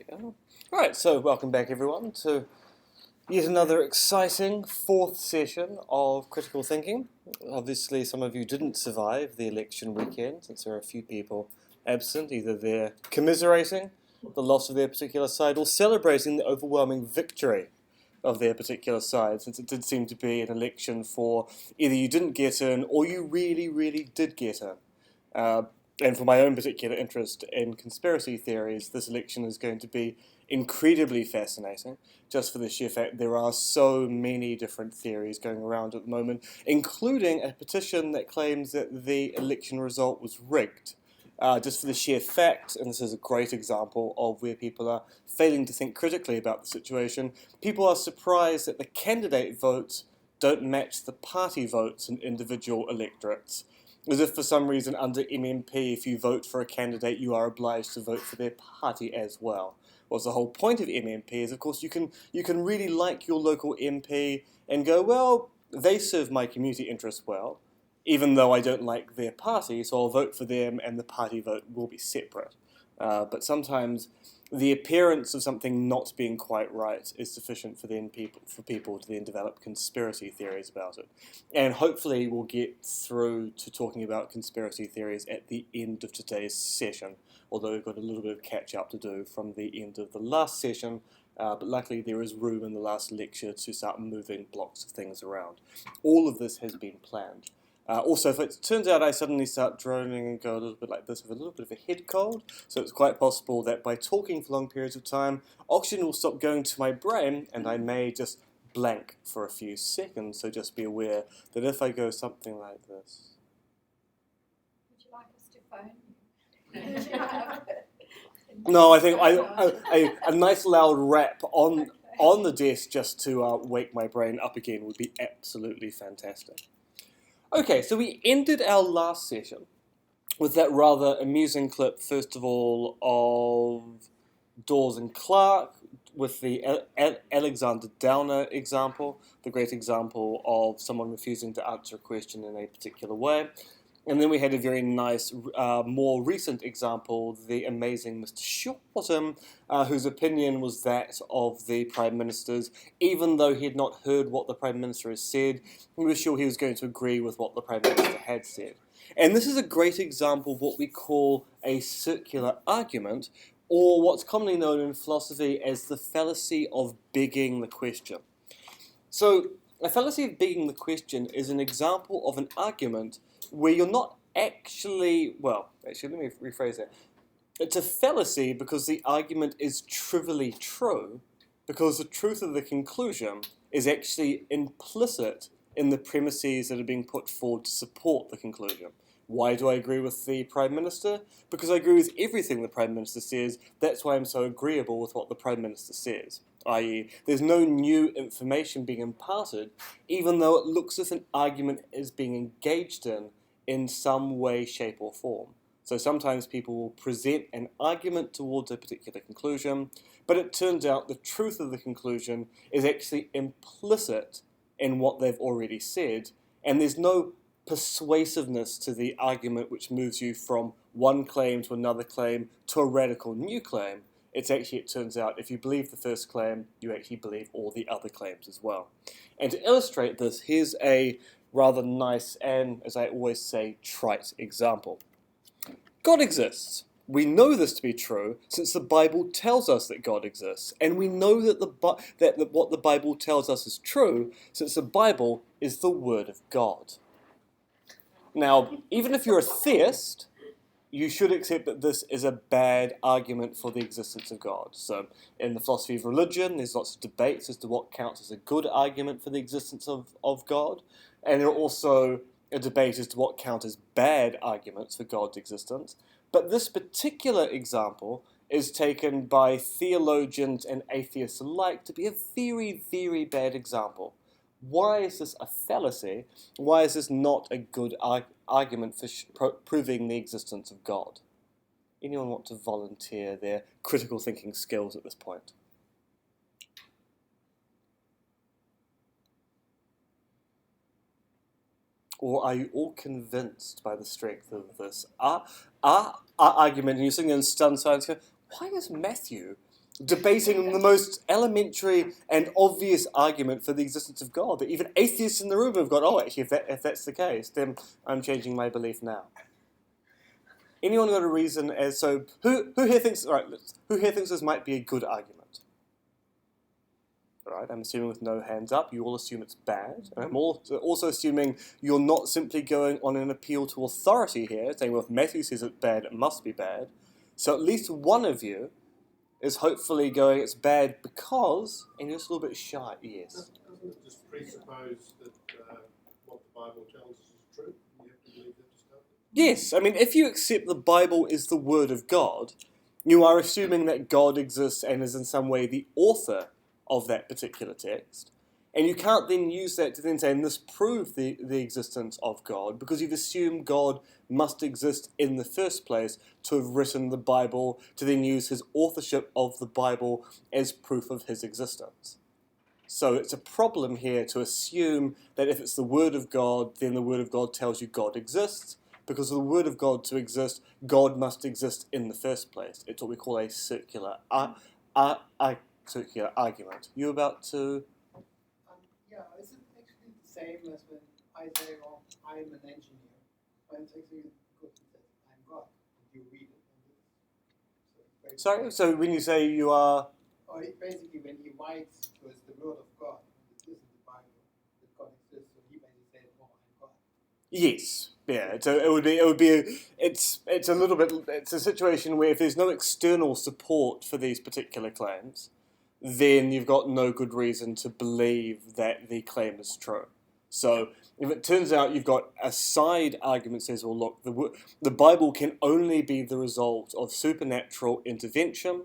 go. Right, so welcome back everyone to yet another exciting fourth session of critical thinking. Obviously some of you didn't survive the election weekend since there are a few people absent. Either they're commiserating the loss of their particular side or celebrating the overwhelming victory of their particular side, since it did seem to be an election for either you didn't get in or you really, really did get in. And for my own particular interest in conspiracy theories, this election is going to be incredibly fascinating, just for the sheer fact there are so many different theories going around at the moment, including a petition that claims that the election result was rigged. Just for the sheer fact, and this is a great example of where people are failing to think critically about the situation, people are surprised that the candidate votes don't match the party votes in individual electorates. As if for some reason under MMP, if you vote for a candidate, you are obliged to vote for their party as well. Well, the whole point of MMP is, of course, you can really like your local MP and go, well, they serve my community interests well, even though I don't like their party, so I'll vote for them and the party vote will be separate. But sometimes the appearance of something not being quite right is sufficient for people to then develop conspiracy theories about it. And hopefully we'll get through to talking about conspiracy theories at the end of today's session, although we've got a little bit of catch up to do from the end of the last session, but luckily there is room in the last lecture to start moving blocks of things around. All of this has been planned. Also, if it turns out I suddenly start droning and go a little bit like this with a little bit of a head cold, so it's quite possible that by talking for long periods of time, oxygen will stop going to my brain and I may just blank for a few seconds, so just be aware that if I go something like this... Would you like us to phone you? No, I think a nice loud rap on the desk just to wake my brain up again would be absolutely fantastic. Okay, so we ended our last session with that rather amusing clip, first of all, of Dawes and Clark, with the Alexander Downer example, the great example of someone refusing to answer a question in a particular way. And then we had a very nice, more recent example, the amazing Mr. Shortham, whose opinion was that of the Prime Minister's. Even though he had not heard what the Prime Minister has said, he was sure he was going to agree with what the Prime Minister had said. And this is a great example of what we call a circular argument, or what's commonly known in philosophy as the fallacy of begging the question. So, a fallacy of begging the question is an example of an argument where you're not actually, well, actually, let me rephrase that. It's a fallacy because the argument is trivially true, because the truth of the conclusion is actually implicit in the premises that are being put forward to support the conclusion. Why do I agree with the Prime Minister? Because I agree with everything the Prime Minister says. That's why I'm so agreeable with what the Prime Minister says. I.e., there's no new information being imparted, even though it looks as if an argument is being engaged in some way, shape, or form. So sometimes people will present an argument towards a particular conclusion, but it turns out the truth of the conclusion is actually implicit in what they've already said, and there's no persuasiveness to the argument which moves you from one claim to another claim to a radical new claim. It's actually, it turns out, if you believe the first claim, you actually believe all the other claims as well. And to illustrate this, here's a rather nice and, as I always say, trite example. God exists. We know this to be true since the Bible tells us that God exists, and we know that what the Bible tells us is true since the Bible is the Word of God. Now, even if you're a theist, you should accept that this is a bad argument for the existence of God. So, in the philosophy of religion, there's lots of debates as to what counts as a good argument for the existence of God, and there are also a debate as to what count as bad arguments for God's existence. But this particular example is taken by theologians and atheists alike to be a very, very bad example. Why is this a fallacy? Why is this not a good argument for proving the existence of God? Anyone want to volunteer their critical thinking skills at this point? Or are you all convinced by the strength of this argument? And you're sitting there in stunned silence going, why is Matthew debating the most elementary and obvious argument for the existence of God that even atheists in the room have got, oh, actually, if that's the case, then I'm changing my belief now. Anyone got a reason as so? Who here thinks who here thinks this might be a good argument? All right, I'm assuming with no hands up, you all assume it's bad, and I'm also assuming you're not simply going on an appeal to authority here, saying, well, if Matthew says it's bad, it must be bad. So at least one of you is hopefully going, it's bad because, and you're just a little bit shy, yes. Doesn't it just presuppose that what the Bible tells us is true? You have to believe that to start with? Yes, I mean, if you accept the Bible is the Word of God, you are assuming that God exists and is in some way the author of that particular text. And you can't then use that to then say, and this proves the existence of God, because you've assumed God must exist in the first place to have written the Bible, to then use his authorship of the Bible as proof of his existence. So it's a problem here to assume that if it's the Word of God, then the Word of God tells you God exists, because for the Word of God to exist, God must exist in the first place. It's what we call a circular argument. You about to... Yeah, is it actually the same as when I say, oh, I'm an engineer? When it's actually good to say, I'm God, and you read it. And it's, Sorry, so when you say you are... Or basically when he writes with the word of God, it is in the Bible, that God exists, so he basically says, oh, I'm God. Yes, yeah. So it's a little bit, it's a situation where if there's no external support for these particular claims, then you've got no good reason to believe that the claim is true. So if it turns out you've got a side argument that says, well, look, the Bible can only be the result of supernatural intervention,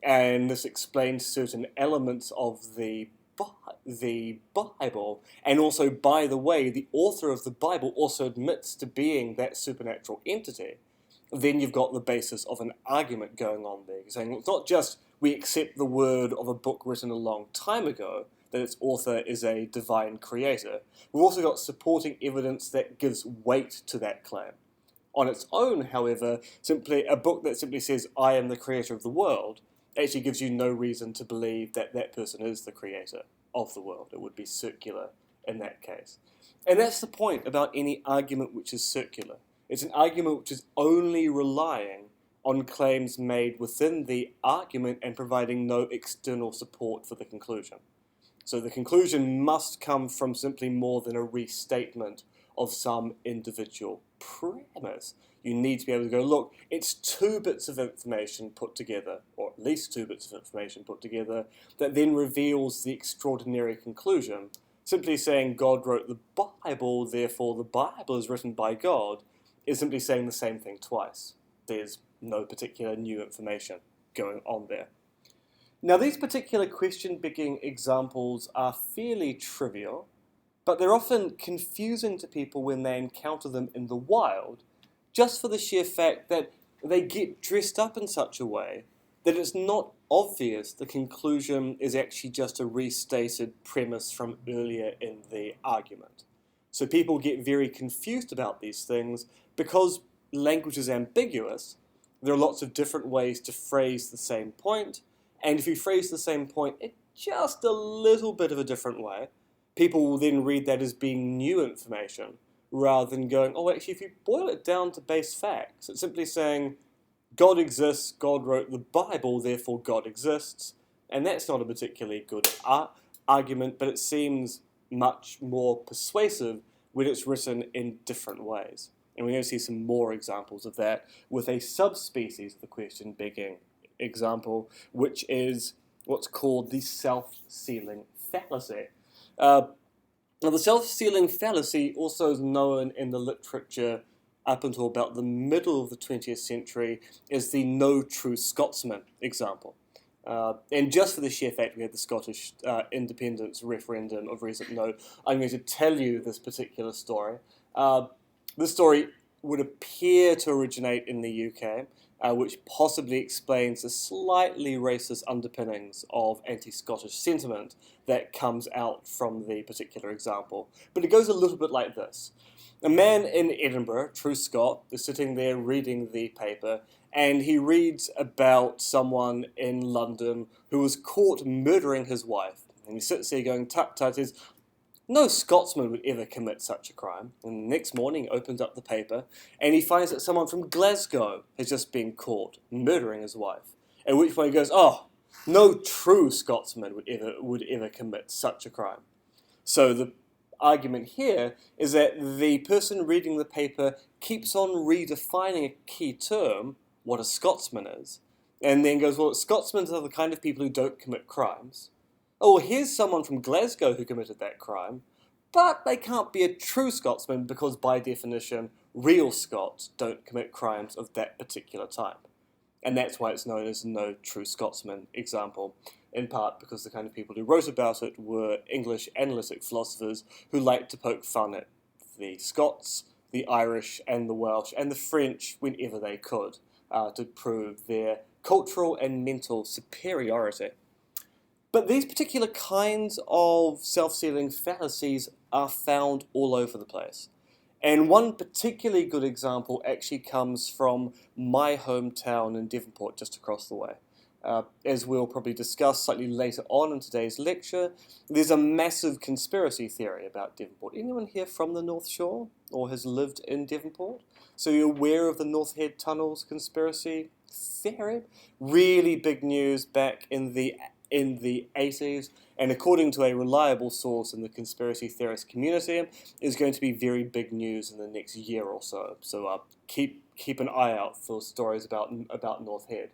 and this explains certain elements of the Bible, and also, by the way, the author of the Bible also admits to being that supernatural entity, then you've got the basis of an argument going on there, saying it's not just we accept the word of a book written a long time ago, that its author is a divine creator. We've also got supporting evidence that gives weight to that claim. On its own, however, simply a book that simply says, I am the creator of the world, actually gives you no reason to believe that that person is the creator of the world. It would be circular in that case. And that's the point about any argument which is circular. It's an argument which is only relying on claims made within the argument and providing no external support for the conclusion. So the conclusion must come from simply more than a restatement of some individual premise. You need to be able to go, look, it's 2 bits of information put together, or at least 2 bits of information put together, that then reveals the extraordinary conclusion. Simply saying God wrote the Bible, therefore the Bible is written by God, is simply saying the same thing twice. There's no particular new information going on there. Now, these particular question-begging examples are fairly trivial, but they're often confusing to people when they encounter them in the wild, just for the sheer fact that they get dressed up in such a way that it's not obvious the conclusion is actually just a restated premise from earlier in the argument. So people get very confused about these things because language is ambiguous. There are lots of different ways to phrase the same point, and if you phrase the same point in just a little bit of a different way, people will then read that as being new information, rather than going, oh, actually, if you boil it down to base facts, it's simply saying, God exists, God wrote the Bible, therefore God exists, and that's not a particularly good argument, but it seems much more persuasive when it's written in different ways. And we're going to see some more examples of that with a subspecies of the question-begging example, which is what's called the self-sealing fallacy. Now, the self-sealing fallacy, also is known in the literature up until about the middle of the 20th century, is the no true Scotsman example. And just for the sheer fact we had the Scottish independence referendum of recent note, I'm going to tell you this particular story. This story would appear to originate in the UK, which possibly explains the slightly racist underpinnings of anti-Scottish sentiment that comes out from the particular example. But it goes a little bit like this. A man in Edinburgh, true Scot, is sitting there reading the paper, and he reads about someone in London who was caught murdering his wife. And he sits there going, tut tut, says, no Scotsman would ever commit such a crime. And the next morning he opens up the paper and he finds that someone from Glasgow has just been caught murdering his wife. At which point he goes, oh, no true Scotsman would ever commit such a crime. So the argument here is that the person reading the paper keeps on redefining a key term, what a Scotsman is, and then goes, well, Scotsmen are the kind of people who don't commit crimes. Oh, well, here's someone from Glasgow who committed that crime, but they can't be a true Scotsman because by definition, real Scots don't commit crimes of that particular type. And that's why it's known as no true Scotsman example, in part because the kind of people who wrote about it were English analytic philosophers who liked to poke fun at the Scots, the Irish and the Welsh and the French whenever they could to prove their cultural and mental superiority. But these particular kinds of self-sealing fallacies are found all over the place. And one particularly good example actually comes from my hometown in Devonport, just across the way. As we'll probably discuss slightly later on in today's lecture, there's a massive conspiracy theory about Devonport. Anyone here from the North Shore or has lived in Devonport? So you're aware of the North Head Tunnels conspiracy theory? Really big news back in the 80s, and according to a reliable source in the conspiracy theorist community, is going to be very big news in the next year or so. So keep an eye out for stories about North Head.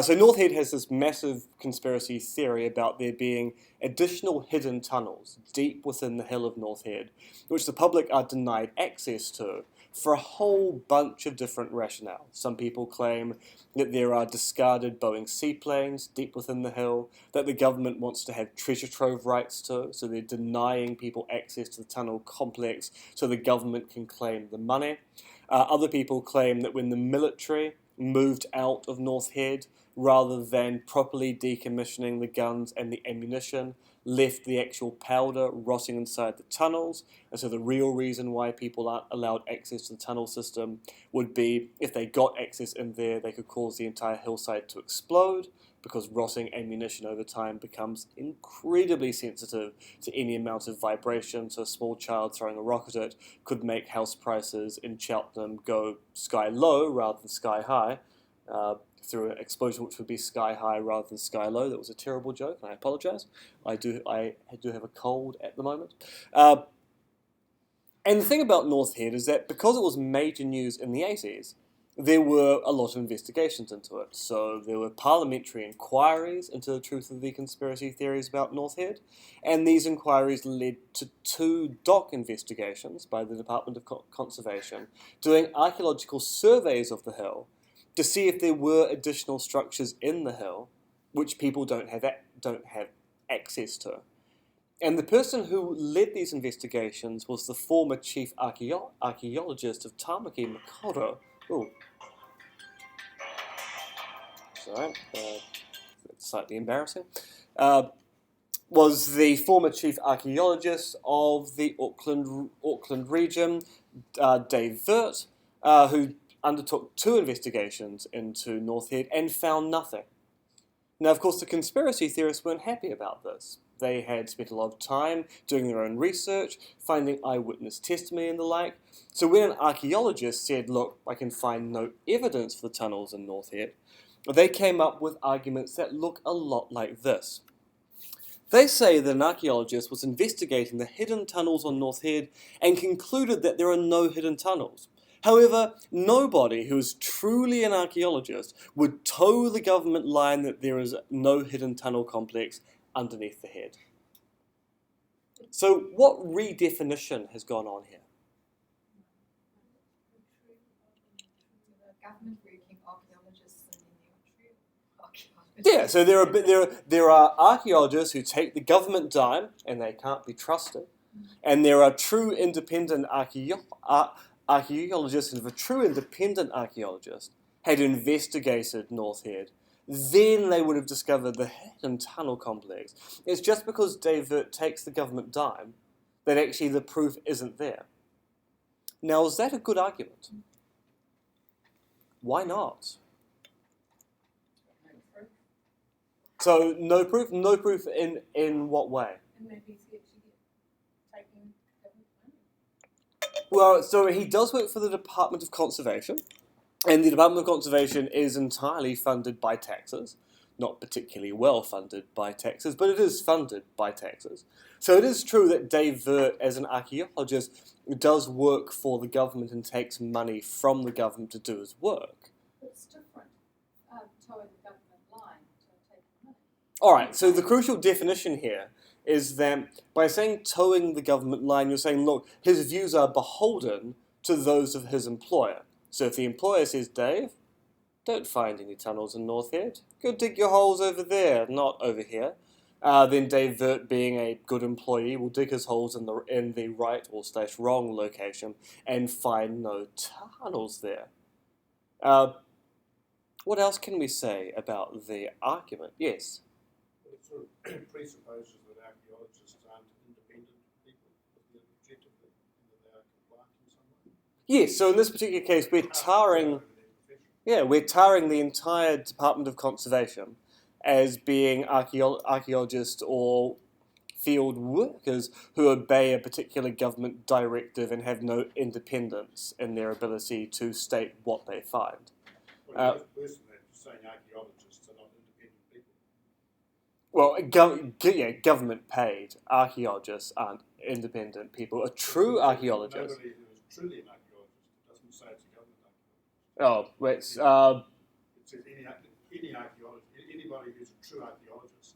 So North Head has this massive conspiracy theory about there being additional hidden tunnels deep within the hill of North Head, which the public are denied access to for a whole bunch of different rationales. Some people claim that there are discarded Boeing seaplanes deep within the hill that the government wants to have treasure trove rights to, so they're denying people access to the tunnel complex so the government can claim the money. Other people claim that when the military moved out of North Head, rather than properly decommissioning the guns and the ammunition, left the actual powder rotting inside the tunnels. And so the real reason why people aren't allowed access to the tunnel system would be if they got access in there, they could cause the entire hillside to explode, because rotting ammunition over time becomes incredibly sensitive to any amount of vibration. So a small child throwing a rock at it could make house prices in Cheltenham go sky low rather than sky high, through an explosion which would be sky high rather than sky low. That was a terrible joke, and I apologise. I do have a cold at the moment. And the thing about North Head is that because it was major news in the 80s, there were a lot of investigations into it. So there were parliamentary inquiries into the truth of the conspiracy theories about North Head, and these inquiries led to 2 dock investigations by the Department of Conservation doing archaeological surveys of the hill to see if there were additional structures in the hill which people don't have access to. And the person who led these investigations was the former chief archaeologist of Tamaki Makaurau. Oh, sorry, that's slightly embarrassing. Was the former chief archaeologist of the Auckland region, Dave Virt, who undertook 2 investigations into North Head and found nothing. Now, of course, the conspiracy theorists weren't happy about this. They had spent a lot of time doing their own research, finding eyewitness testimony and the like. So when an archaeologist said, look, I can find no evidence for the tunnels in North Head, they came up with arguments that look a lot like this. They say that an archaeologist was investigating the hidden tunnels on North Head and concluded that there are no hidden tunnels. However, nobody who is truly an archaeologist would toe the government line that there is no hidden tunnel complex underneath the head. So what redefinition has gone on here? The government working archaeologists and then there are true archaeologists. Yeah, so there are archaeologists who take the government dime and they can't be trusted, and there are true independent archaeologists, and if a true independent archaeologist had investigated North Head, then they would have discovered the hidden tunnel complex. It's just because Dave Virt takes the government dime that actually the proof isn't there. Now, is that a good argument? Why not? So no proof. No proof in what way? And maybe he's actually taking government money. Well, so he does work for the Department of Conservation, and the Department of Conservation is entirely funded by taxes. Not particularly well funded by taxes, but it is funded by taxes. So it is true that Dave Vert, as an archaeologist, does work for the government and takes money from the government to do his work. But it's different. Towing the government line to taking money. Alright, so the crucial definition here is that by saying towing the government line, you're saying, look, his views are beholden to those of his employer. So if the employer says, Dave, don't find any tunnels in North Head, go dig your holes over there, not over here. Then Dave Vert, being a good employee, will dig his holes in the right or / wrong location and find no tunnels there. What else can we say about the argument? Yes? Well, it sort of presupposes that archaeologists aren't independent people with the objective that they are compliant in some way. Yes, so in this particular case, we're tarring the entire Department of Conservation as being archaeologists or field workers who obey a particular government directive and have no independence in their ability to state what they find. Well, worse than that, saying archaeologists are not independent people. Well, government paid archaeologists aren't independent people. A true archaeologist. Nobody who is truly an archaeologist doesn't say it's a government archaeologist. Oh, it's It says any archaeologist, anybody who's a true archaeologist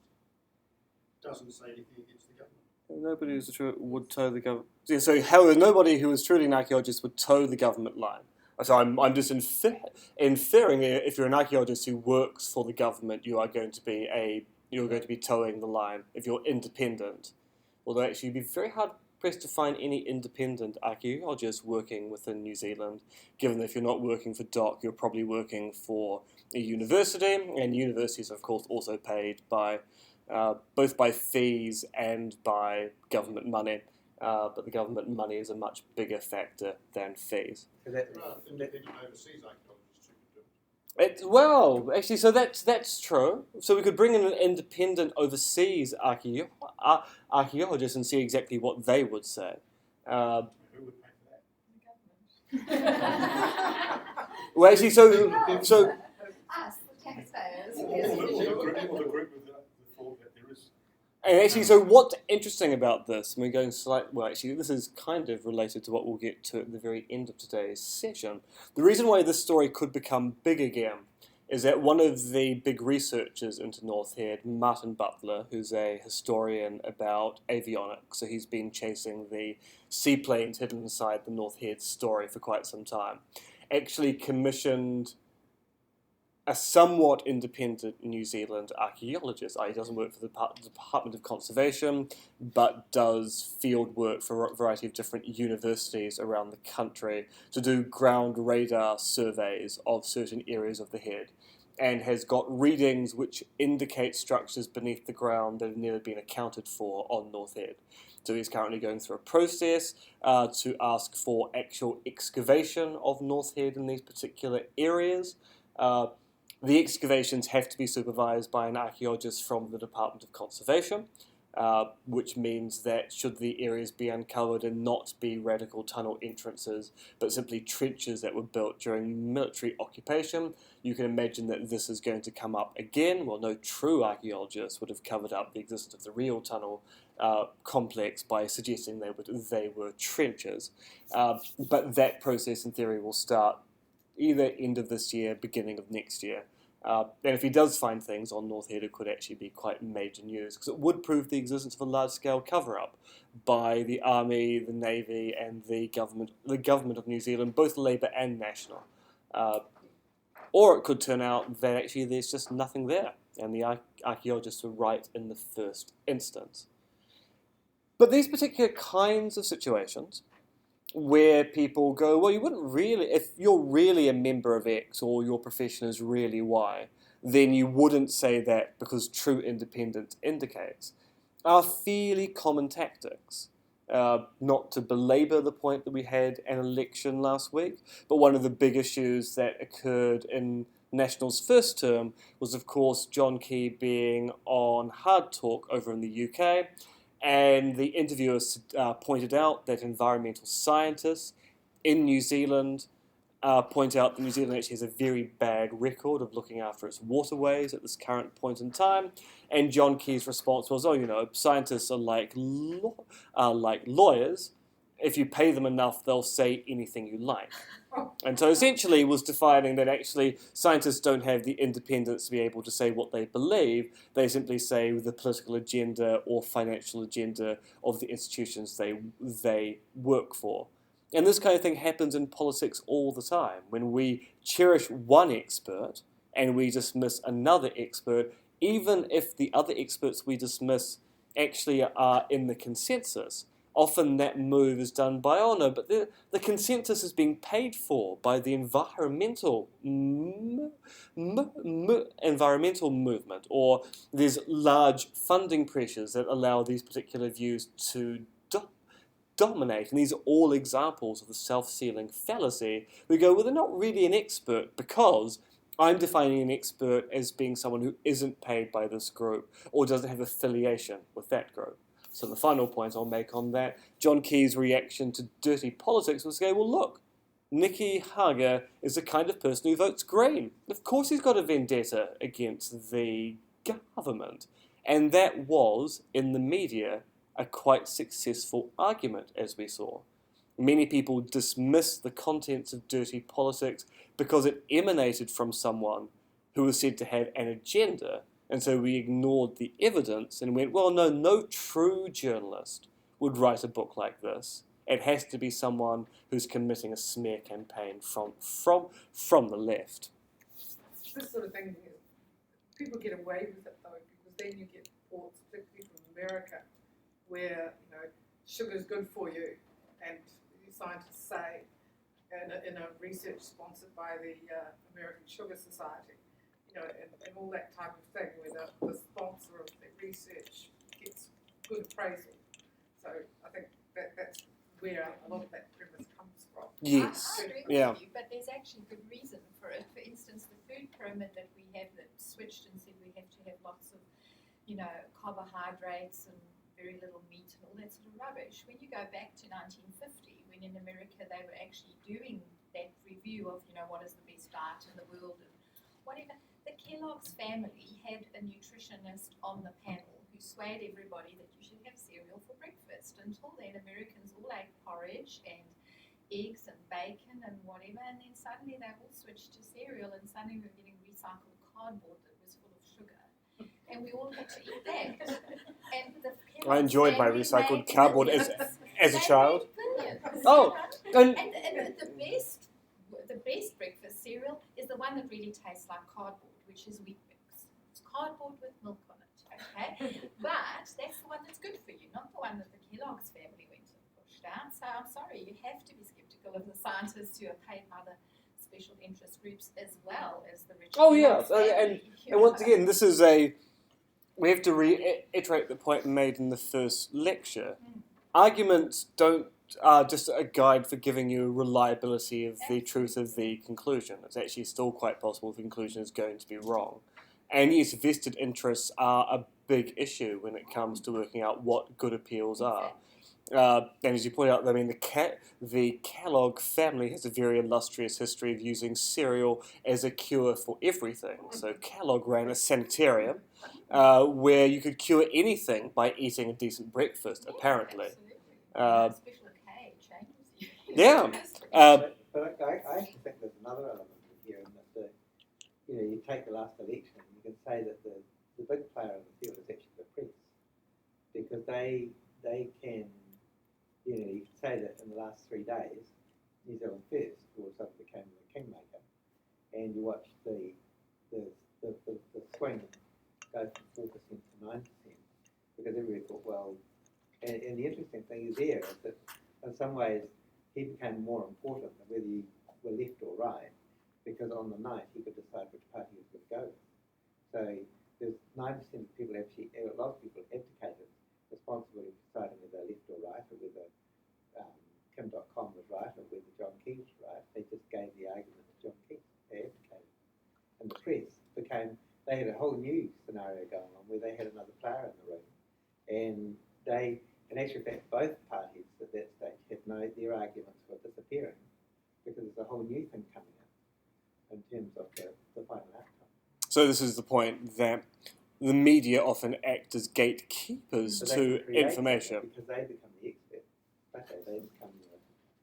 doesn't say anything against the government. nobody who's true would toe the government. Yeah, so however, nobody who is truly an archaeologist would toe the government line. So I'm just inferring if you're an archaeologist who works for the government, you're going to be towing the line if you're independent. Although actually, you'd be very hard pressed to find any independent archaeologists working within New Zealand, given that if you're not working for DOC, you're probably working for a university, and universities are of course also paid by both by fees and by government money. But the government money is a much bigger factor than fees. Independent overseas archaeologists who could do it. Well, actually, so that's true. So we could bring in an independent overseas archaeologist and see exactly what they would say. Who would pay for that? The government. Well, actually, so Us, the taxpayers. Or the group with the thought that there is. and actually, so what's interesting about this? And we're going well, actually, this is kind of related to what we'll get to at the very end of today's session. The reason why this story could become big again is that one of the big researchers into North Head, Martin Butler, who's a historian about avionics, so he's been chasing the seaplanes hidden inside the North Head story for quite some time, actually commissioned a somewhat independent New Zealand archaeologist. He doesn't work for the Department of Conservation, but does field work for a variety of different universities around the country to do ground radar surveys of certain areas of the head, and has got readings which indicate structures beneath the ground that have never been accounted for on North Head. So he's currently going through a process to ask for actual excavation of North Head in these particular areas. The excavations have to be supervised by an archaeologist from the Department of Conservation, which means that should the areas be uncovered and not be radical tunnel entrances, but simply trenches that were built during military occupation, you can imagine that this is going to come up again. Well, no true archaeologist would have covered up the existence of the real tunnel complex by suggesting they were trenches. But that process, in theory, will start either end of this year, beginning of next year. And if he does find things on North Head, it could actually be quite major news, because it would prove the existence of a large-scale cover-up by the Army, the Navy, and the government of New Zealand, both Labour and National. Or it could turn out that actually there's just nothing there, and the archaeologists were right in the first instance. But these particular kinds of situations, where people go, well, you wouldn't really, if you're really a member of X or your profession is really Y, then you wouldn't say that because true independence indicates, are fairly common tactics. Not to belabour the point that we had an election last week, but one of the big issues that occurred in National's first term was, of course, John Key being on Hard Talk over in the UK, and the interviewer pointed out that environmental scientists in New Zealand point out that New Zealand actually has a very bad record of looking after its waterways at this current point in time. And John Key's response was, scientists are like lawyers. If you pay them enough, they'll say anything you like. And so essentially was defining that actually scientists don't have the independence to be able to say what they believe. They simply say the political agenda or financial agenda of the institutions they work for. And this kind of thing happens in politics all the time. When we cherish one expert and we dismiss another expert, even if the other experts we dismiss actually are in the consensus, often that move is done by, but the consensus is being paid for by the environmental movement, or there's large funding pressures that allow these particular views to dominate. And these are all examples of the self-sealing fallacy. We go, well, they're not really an expert because I'm defining an expert as being someone who isn't paid by this group or doesn't have affiliation with that group. So the final point I'll make on that, John Key's reaction to dirty politics was to go, well, look, Nicky Hager is the kind of person who votes Green. Of course he's got a vendetta against the government. And that was, in the media, a quite successful argument, as we saw. Many people dismissed the contents of dirty politics because it emanated from someone who was said to have an agenda, and so we ignored the evidence and went, well, no true journalist would write a book like this. It has to be someone who's committing a smear campaign from the left. This sort of thing, people get away with it though, because then you get reports, particularly from America, where sugar's good for you, and the scientists say in a research sponsored by the American Sugar Society, and all that type of thing, where the sponsor of the research gets good appraisal. So I think that's where a lot of that premise comes from. Yes. I agree Yeah. with you, but there's actually good reason for it. For instance, the food pyramid that we have that switched and said we have to have lots of, carbohydrates and very little meat and all that sort of rubbish. When you go back to 1950, when in America they were actually doing that review of, what is the best diet in the world and whatever, the Kellogg's family had a nutritionist on the panel who swayed everybody that you should have cereal for breakfast. Until then, Americans all ate porridge and eggs and bacon and whatever, and then suddenly they all switched to cereal, and suddenly we were getting recycled cardboard that was full of sugar. And we all had to eat that. And the I enjoyed my family recycled made cardboard billions. as a They child. made billions, Oh, and and the best breakfast cereal is the one that really tastes like cardboard, which is Wheat Bix. It's cardboard with milk on it, okay? But that's the one that's good for you, not the one that the Kellogg's family went and pushed out. So I'm sorry, you have to be skeptical of the scientists who are paid by the special interest groups as well as the rich. Oh, yeah, Kellogg's family, and once again, this is we have to reiterate the point made in the first lecture. Arguments are just a guide for giving you reliability of the truth of the conclusion. It's actually still quite possible the conclusion is going to be wrong. And yes, vested interests are a big issue when it comes to working out what good appeals are. And as you point out, I mean, the Kellogg family has a very illustrious history of using cereal as a cure for everything. So Kellogg ran a sanitarium where you could cure anything by eating a decent breakfast, apparently. Special K changes you. Yeah. But I actually think there's another element here, in that you take the last election, you can say that the big player in the field is actually the press, because they can, you can say that in the last 3 days, New Zealand First all of a sudden became the kingmaker, and you watch the swing go from 4% to 9%, because everybody thought, well, and the interesting thing there is that in some ways he became more important than whether you were left or right, because on the night he could decide which party he was going to go with. So there's 9% of people actually, a lot of people abdicated responsibility for deciding whether left or right, or whether Kim.com was right, or whether John Key was right. They just gave the argument that John Key abdicated. and the press they had a whole new scenario going on where they had another player in the room, and in actual fact, both parties at that stage had their arguments were disappearing because there's a whole new thing coming up in terms of the final outcome. So this is the point that the media often act as gatekeepers So they to can create information. something because they become the expert. Okay, they become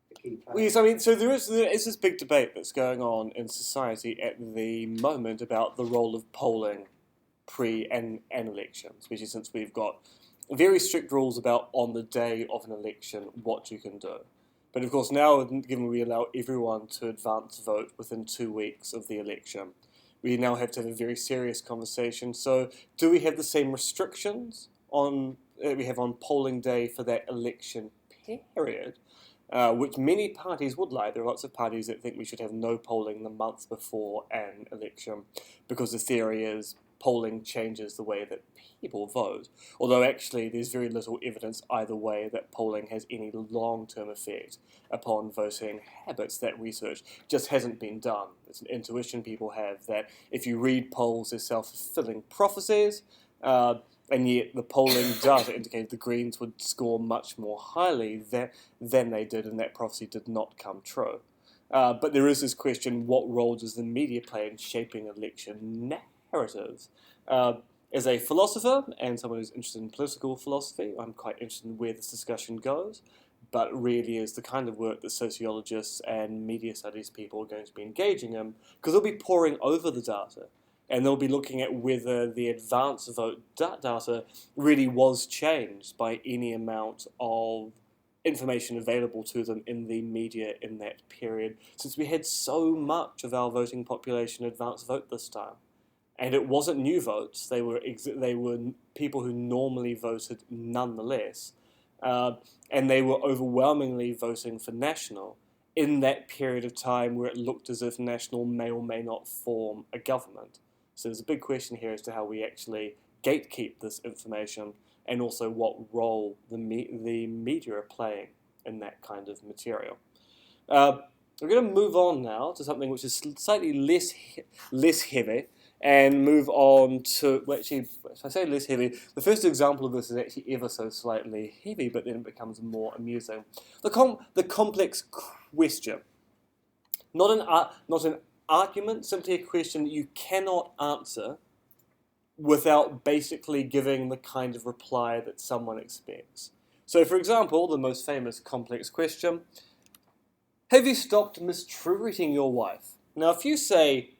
the key player. Well, yes, I mean, so there is this big debate that's going on in society at the moment about the role of polling pre and election, especially since we've got very strict rules about on the day of an election what you can do. But of course now, given we allow everyone to advance vote within 2 weeks of the election, we now have to have a very serious conversation. So do we have the same restrictions on we have on polling day for that election period, which many parties would like? There are lots of parties that think we should have no polling the month before an election because the theory is polling changes the way that people vote, although actually there's very little evidence either way that polling has any long-term effect upon voting habits. That research just hasn't been done. It's an intuition people have that if you read polls as self-fulfilling prophecies, and yet the polling data indicated the Greens would score much more highly than they did, and that prophecy did not come true. But there is this question, what role does the media play in shaping election narratives? As a philosopher and someone who's interested in political philosophy, I'm quite interested in where this discussion goes, but really is the kind of work that sociologists and media studies people are going to be engaging in, because they'll be poring over the data, and they'll be looking at whether the advance vote data really was changed by any amount of information available to them in the media in that period, since we had so much of our voting population advance vote this time. And it wasn't new votes; they were people who normally voted nonetheless, and they were overwhelmingly voting for National in that period of time where it looked as if National may or may not form a government. So there's a big question here as to how we actually gatekeep this information, and also what role the media are playing in that kind of material. We're going to move on now to something which is slightly less heavy, and move on to, well, actually, if I say less heavy, the first example of this is actually ever so slightly heavy, but then it becomes more amusing. The complex question. Not an argument, simply a question that you cannot answer without basically giving the kind of reply that someone expects. So, for example, the most famous complex question, have you stopped mistreating your wife? Now, if you say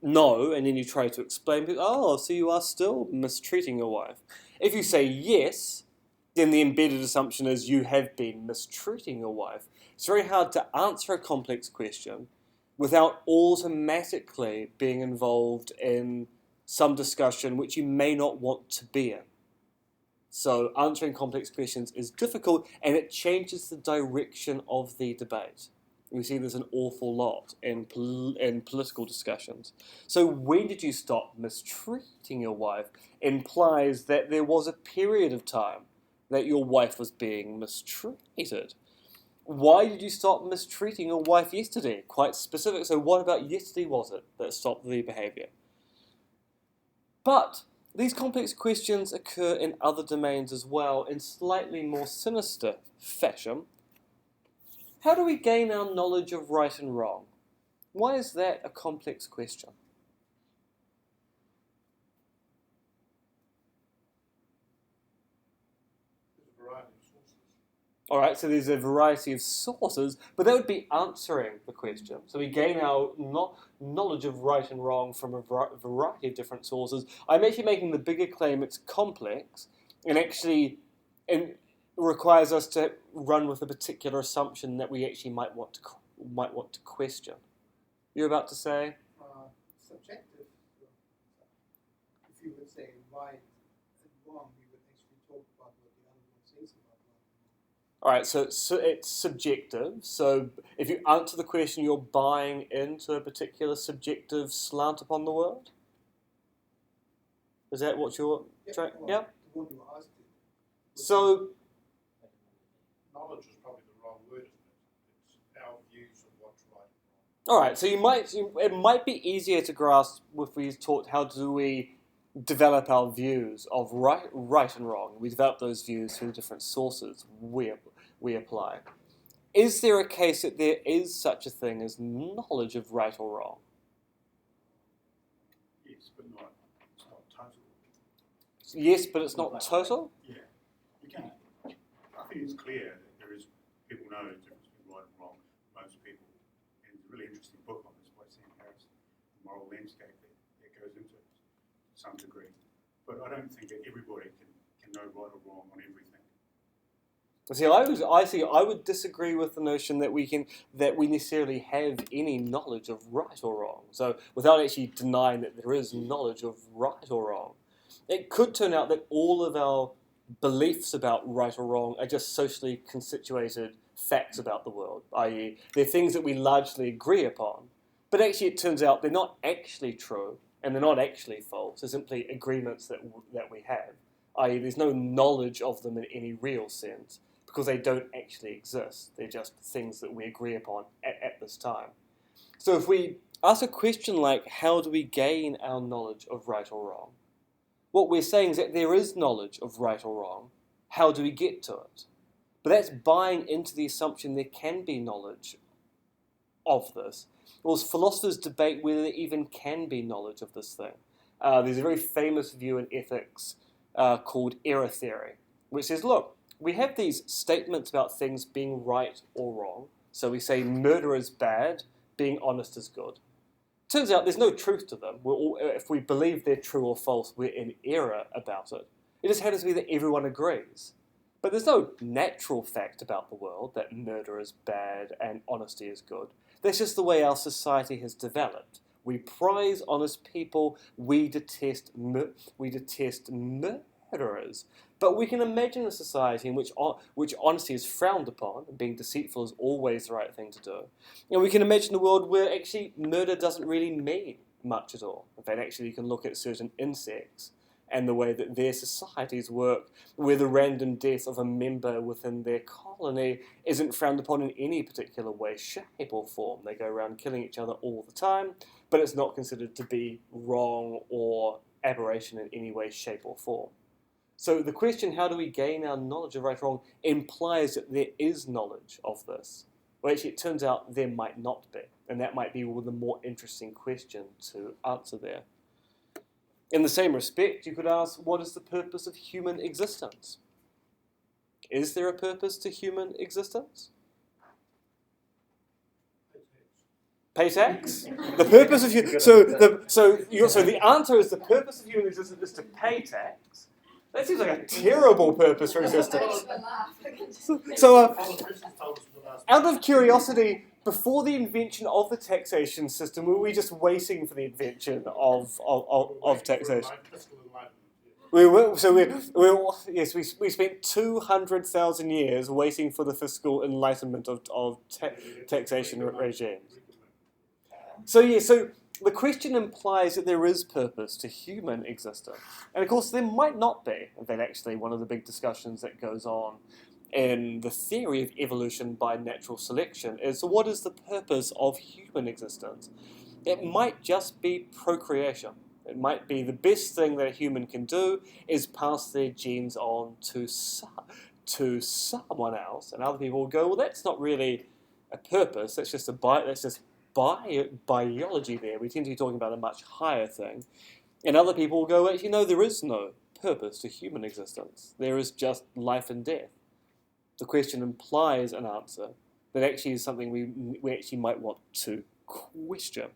no, and then you try to explain, oh, so you are still mistreating your wife. If you say yes, then the embedded assumption is you have been mistreating your wife. It's very hard to answer a complex question without automatically being involved in some discussion which you may not want to be in. So answering complex questions is difficult, and it changes the direction of the debate. We see this an awful lot in political discussions. So when did you stop mistreating your wife implies that there was a period of time that your wife was being mistreated. Why did you stop mistreating your wife yesterday? Quite specific. So what about yesterday was it that stopped the behaviour? But these complex questions occur in other domains as well in slightly more sinister fashion. How do we gain our knowledge of right and wrong? Why is that a complex question? There's a variety of sources. All right, so there's a variety of sources, but that would be answering the question. So we gain our knowledge of right and wrong from a variety of different sources. I'm actually making the bigger claim it's complex, and actually requires us to run with a particular assumption that we actually might want to question. You're about to say? Subjective. If you would say right and wrong, we would actually talk about what the other one says about right and wrong. All right, so it's subjective. So if you answer the question, you're buying into a particular subjective slant upon the world? Is that what you're trying? Well, Yeah. the one you asked it. So Knowledge is probably the wrong word, isn't it? It's our views of what's right and wrong. All right, so it might be easier to grasp if we taught how do we develop our views of right and wrong. We develop those views through different sources we apply. Is there a case that there is such a thing as knowledge of right or wrong? Yes, but it's not total. Yes, but it's not total? Yeah, you can. I think it's clear that there is, people know the difference between right and wrong, most people. And there's a really interesting book on this by Sam Harris, The Moral Landscape, that goes into it to some degree. But I don't think that everybody can know right or wrong on everything. See, I would disagree with the notion that we necessarily have any knowledge of right or wrong. So, without actually denying that there is knowledge of right or wrong, it could turn out that all of our beliefs about right or wrong are just socially constituted facts about the world, i.e., they're things that we largely agree upon. But actually, it turns out they're not actually true and they're not actually false. They're simply agreements that we have, i.e., there's no knowledge of them in any real sense, because they don't actually exist. They're just things that we agree upon at this time. So if we ask a question like, how do we gain our knowledge of right or wrong? What we're saying is that there is knowledge of right or wrong. How do we get to it? But that's buying into the assumption there can be knowledge of this. Well, philosophers debate whether there even can be knowledge of this thing. There's a very famous view in ethics called error theory, which says, look, we have these statements about things being right or wrong. So we say murder is bad, being honest is good. Turns out there's no truth to them. If we believe they're true or false, we're in error about it. It just happens to be that everyone agrees. But there's no natural fact about the world that murder is bad and honesty is good. That's just the way our society has developed. We prize honest people, we detest murderers. But we can imagine a society in which honesty is frowned upon, and being deceitful is always the right thing to do. And we can imagine a world where actually murder doesn't really mean much at all. In fact, actually you can look at certain insects and the way that their societies work, where the random death of a member within their colony isn't frowned upon in any particular way, shape or form. They go around killing each other all the time, but it's not considered to be wrong or aberration in any way, shape or form. So the question, how do we gain our knowledge of right or wrong, implies that there is knowledge of this. Well, actually, it turns out there might not be, and that might be the more interesting question to answer there. In the same respect, you could ask, what is the purpose of human existence? Is there a purpose to human existence? Pay tax? The purpose of so the answer is the purpose of human existence is to pay tax. That seems like a terrible purpose for existence. So, out of curiosity, before the invention of the taxation system, were we just waiting for the invention of taxation? We spent 200,000 years waiting for the fiscal enlightenment of taxation regimes. So the question implies that there is purpose to human existence. And of course, there might not be. In fact, actually, one of the big discussions that goes on in the theory of evolution by natural selection is, so what is the purpose of human existence? It might just be procreation. It might be the best thing that a human can do is pass their genes on to someone else, and other people will go, well, that's not really a purpose. That's just biology there. We tend to be talking about a much higher thing. And other people will go, actually, no, there is no purpose to human existence. There is just life and death. The question implies an answer that actually is something we actually might want to question.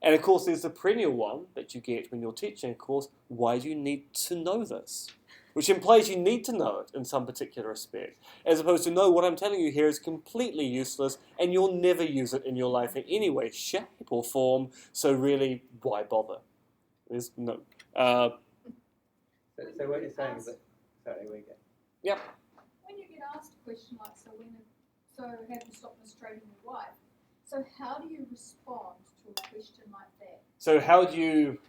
And of course, there's the perennial one that you get when you're teaching a course, why do you need to know this? Which implies you need to know it in some particular respect, as opposed to, no, what I'm telling you here is completely useless and you'll never use it in your life in any way, shape or form, so really, why bother? There's no... So what you're saying is that... Sorry, we go. Yep. When you get asked a question like, so have you stopped mistreating your wife? So how do you respond to a question like that? So how do you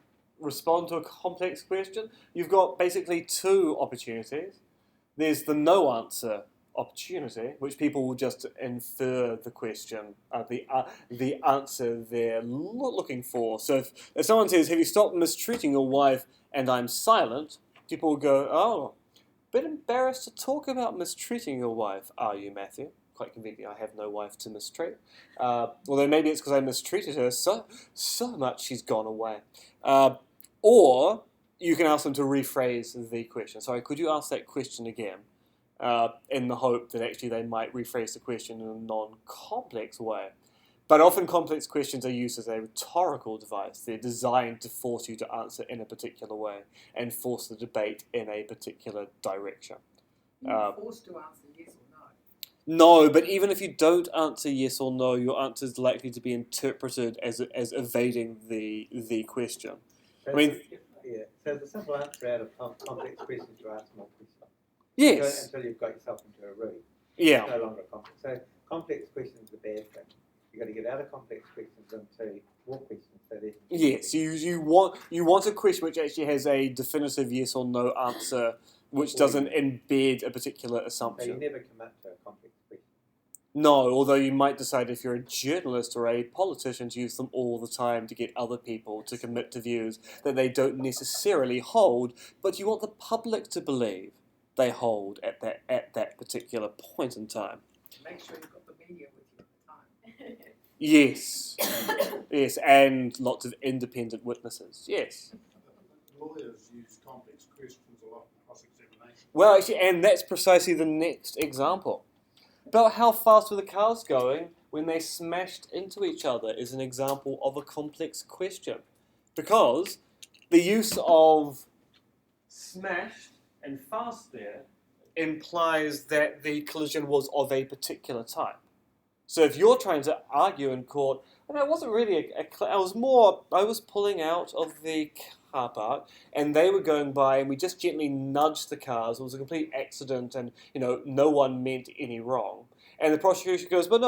respond to a complex question? You've got basically two opportunities. There's the no answer opportunity, which people will just infer the question, the answer they're looking for. So if someone says, "Have you stopped mistreating your wife?" and I'm silent, people will go, "Oh, bit embarrassed to talk about mistreating your wife, are you, Matthew?" Quite conveniently, I have no wife to mistreat. Although maybe it's because I mistreated her so much she's gone away. Or you can ask them to rephrase the question. Sorry, could you ask that question again? In the hope that actually they might rephrase the question in a non-complex way. But often complex questions are used as a rhetorical device. They're designed to force you to answer in a particular way and force the debate in a particular direction. You're forced to answer yes or no. No, but even if you don't answer yes or no, your answer is likely to be interpreted as evading the question. So I mean, so the simple answer out of complex questions, you ask more questions. yes. Until you've got yourself into a room. Yeah. It's no longer complex. So complex questions are a bad thing. You've got to get out of complex questions into more questions. So Yes, you want a question which actually has a definitive yes or no answer, which doesn't embed a particular so assumption. you never commit to a complex question. No, although you might decide if you're a journalist or a politician to use them all the time to get other people to commit to views that they don't necessarily hold, but you want the public to believe they hold at that particular point in time. Make sure you've got the media with you at the time. Yes, yes, and lots of independent witnesses. Yes. Lawyers use complex questions a lot in cross-examination. Well, actually, and that's precisely the next example. About how fast were the cars going when they smashed into each other is an example of a complex question. Because the use of smashed and fast there implies that the collision was of a particular type. So if you're trying to argue in court, and it wasn't really I was pulling out of the car park, and they were going by, and we just gently nudged the cars. It was a complete accident, and no one meant any wrong. And the prosecution goes, but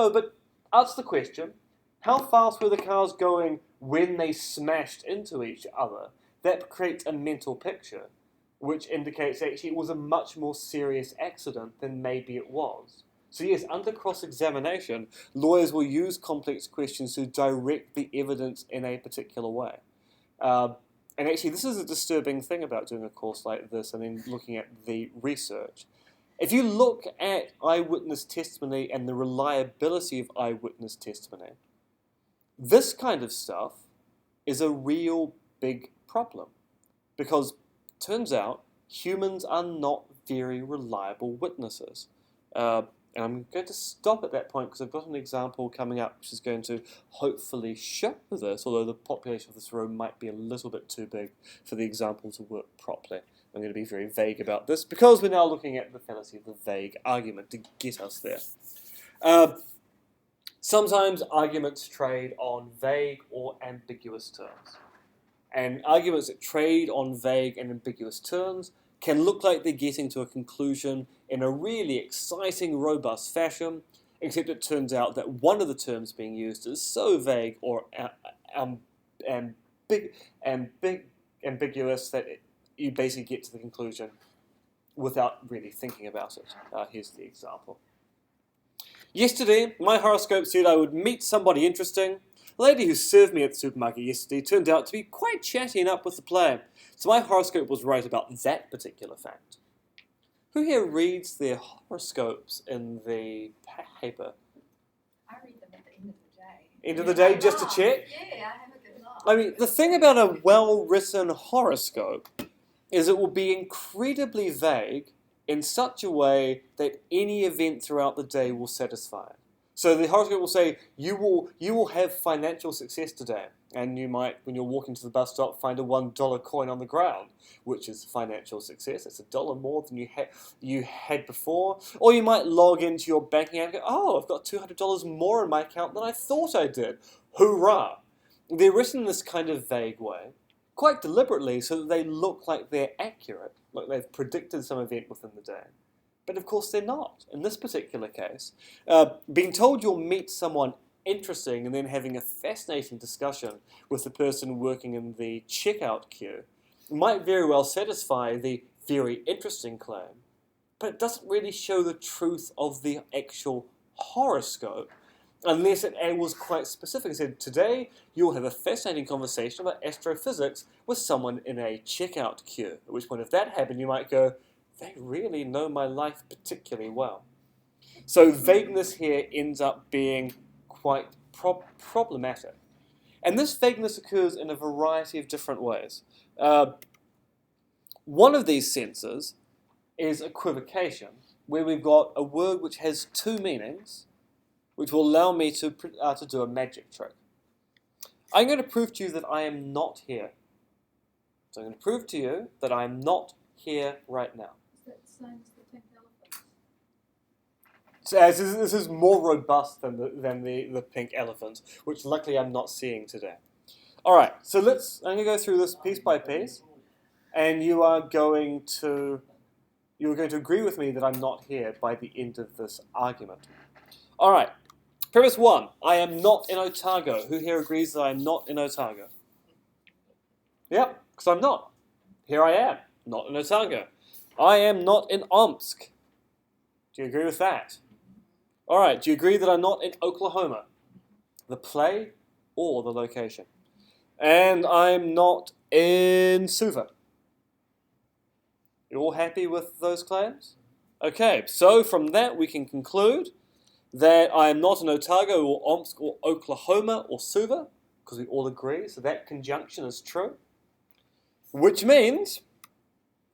answer the question: how fast were the cars going when they smashed into each other? That creates a mental picture, which indicates actually it was a much more serious accident than maybe it was. So yes, under cross-examination, lawyers will use complex questions to direct the evidence in a particular way. And actually, this is a disturbing thing about doing a course like this and then looking at the research. If you look at eyewitness testimony and the reliability of eyewitness testimony, this kind of stuff is a real big problem. Because turns out humans are not very reliable witnesses. And I'm going to stop at that point because I've got an example coming up which is going to hopefully show this, although the population of this room might be a little bit too big for the example to work properly. I'm going to be very vague about this because we're now looking at the fallacy of the vague argument to get us there. Sometimes arguments trade on vague or ambiguous terms. And arguments that trade on vague and ambiguous terms can look like they're getting to a conclusion in a really exciting, robust fashion, except it turns out that one of the terms being used is so vague or ambiguous that you basically get to the conclusion without really thinking about it. Here's the example. Yesterday, my horoscope said I would meet somebody interesting. The lady who served me at the supermarket yesterday turned out to be quite chatty and up with the play, so my horoscope was right about that particular fact. Who here reads their horoscopes in the paper? I read them at the end of the day. End of the day, just to check? Yeah, I have a good laugh. I mean, the thing about a well-written horoscope is it will be incredibly vague in such a way that any event throughout the day will satisfy it. So the horoscope will say, you will have financial success today. And you might, when you're walking to the bus stop, find a $1 coin on the ground, which is financial success. It's $1 more than you had before. Or you might log into your banking app and go, oh, I've got $200 more in my account than I thought I did. Hoorah! They're written in this kind of vague way, quite deliberately, so that they look like they're accurate, like they've predicted some event within the day. But of course they're not. In this particular case, being told you'll meet someone interesting and then having a fascinating discussion with the person working in the checkout queue might very well satisfy the very interesting claim, but it doesn't really show the truth of the actual horoscope unless it was quite specific. It said, today you'll have a fascinating conversation about astrophysics with someone in a checkout queue. At which point, if that happened, you might go, they really know my life particularly well. So vagueness here ends up being quite problematic. And this vagueness occurs in a variety of different ways. One of these senses is equivocation, where we've got a word which has two meanings, which will allow me to do a magic trick. I'm going to prove to you that I am not here. So I'm going to prove to you that I am not here right now. Is that the same as the pink elephant? So this is more robust than the pink elephant, which luckily I'm not seeing today. All right, so I'm going to go through this piece by piece, and you are going to agree with me that I'm not here by the end of this argument. All right, premise 1, I am not in Otago. Who here agrees that I am not in Otago? Yep, because I'm not. Here I am, not in Otago. I am not in Omsk. Do you agree with that? All right, do you agree that I'm not in Oklahoma? The play or the location? And I'm not in Suva. You all happy with those claims? Okay, so from that we can conclude that I am not in Otago or Omsk or Oklahoma or Suva, because we all agree, so that conjunction is true. Which means,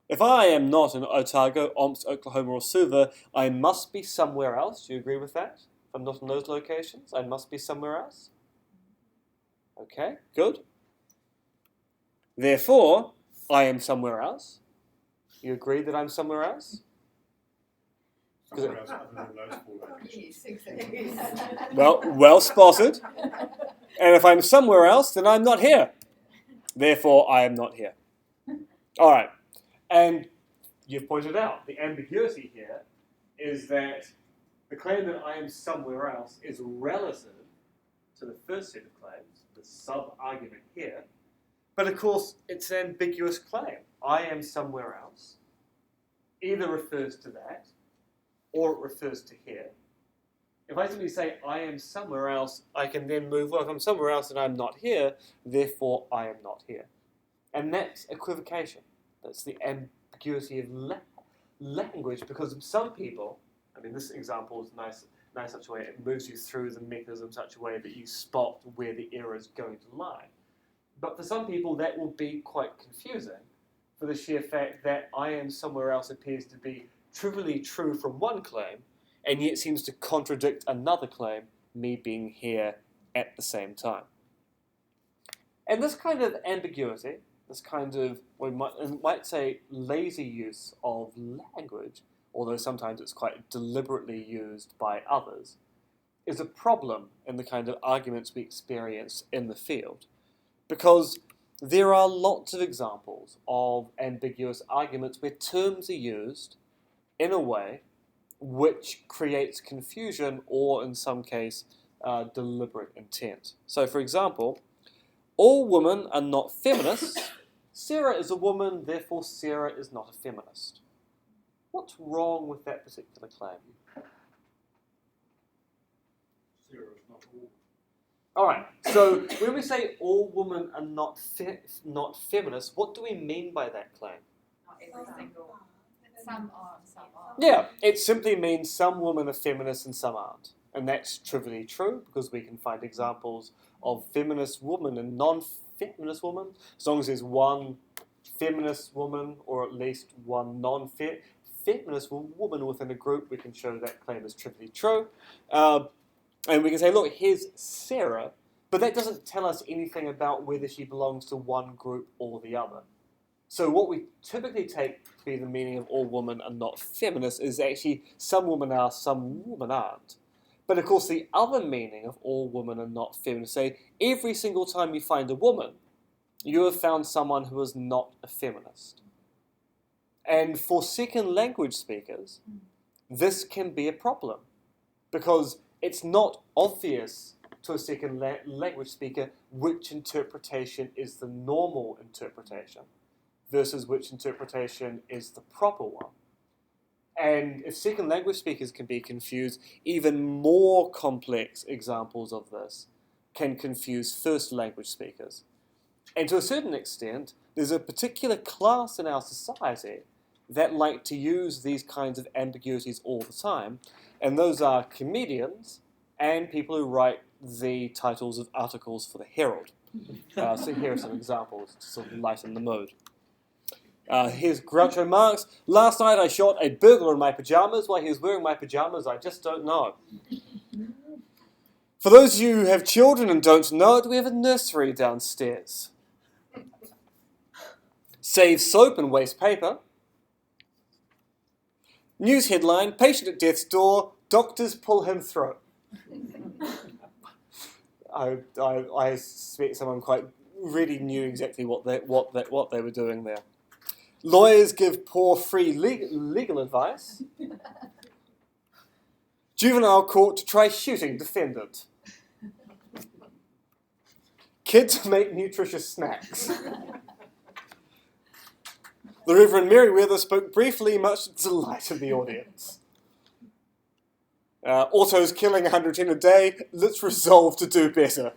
if I am not in Otago, Omsk, Oklahoma or Suva, I must be somewhere else. Do you agree with that? If I'm not in those locations, I must be somewhere else. Okay, good. Therefore, I am somewhere else. You agree that I'm somewhere else? Somewhere else other than those 4 locations. Yes, exactly. Well spotted. And if I'm somewhere else, then I'm not here. Therefore, I am not here. All right. And you've pointed out the ambiguity here is that the claim that I am somewhere else is relative to the first set of claims, the sub-argument here. But of course, it's an ambiguous claim. I am somewhere else either refers to that or it refers to here. If I simply say I am somewhere else, I can then move, well, if I'm somewhere else and I'm not here, therefore I am not here. And that's equivocation. That's the ambiguity of language, because some people, I mean, this example is nice in such a way, it moves you through the mechanism in such a way that you spot where the error is going to lie. But for some people, that will be quite confusing for the sheer fact that I am somewhere else appears to be trivially true from one claim, and yet seems to contradict another claim, me being here at the same time. And this kind of ambiguity, this kind of, we might say, lazy use of language, although sometimes it's quite deliberately used by others, is a problem in the kind of arguments we experience in the field. Because there are lots of examples of ambiguous arguments where terms are used in a way which creates confusion or, in some case, deliberate intent. So, for example, all women are not feminists. Sarah is a woman, therefore Sarah is not a feminist. What's wrong with that particular claim? Sarah is not all. All right, so when we say all women are not feminists, what do we mean by that claim? Not every single. Some are, some aren't. Yeah, it simply means some women are feminists and some aren't. And that's trivially true, because we can find examples of feminist women and non-feminist women. As long as there's one feminist woman or at least one non-feminist woman within a group, we can show that claim is trivially true. And we can say, look, here's Sarah, but that doesn't tell us anything about whether she belongs to one group or the other. So what we typically take to be the meaning of all women are not feminists is actually some women are, some women aren't. But of course the other meaning of all women are not feminists, say every single time you find a woman, you have found someone who is not a feminist. And for second language speakers, this can be a problem, because it's not obvious to a second language speaker which interpretation is the normal interpretation versus which interpretation is the proper one. And if second language speakers can be confused, even more complex examples of this can confuse first language speakers. And to a certain extent, there's a particular class in our society that like to use these kinds of ambiguities all the time, and those are comedians and people who write the titles of articles for the Herald. So here are some examples to sort of lighten the mood. Here's Groucho Marx. Last night I shot a burglar in my pajamas. Why he was wearing my pajamas, I just don't know. For those of you who have children and don't know it, we have a nursery downstairs. Save soap and waste paper. News headline, patient at death's door, doctors pull him through. I suspect someone quite really knew exactly what they were doing there. Lawyers give poor free legal advice. Juvenile court to try shooting defendant. Kids make nutritious snacks. The Reverend Merriweather spoke briefly, much to the delight of the audience. Auto's killing 110 a day. Let's resolve to do better.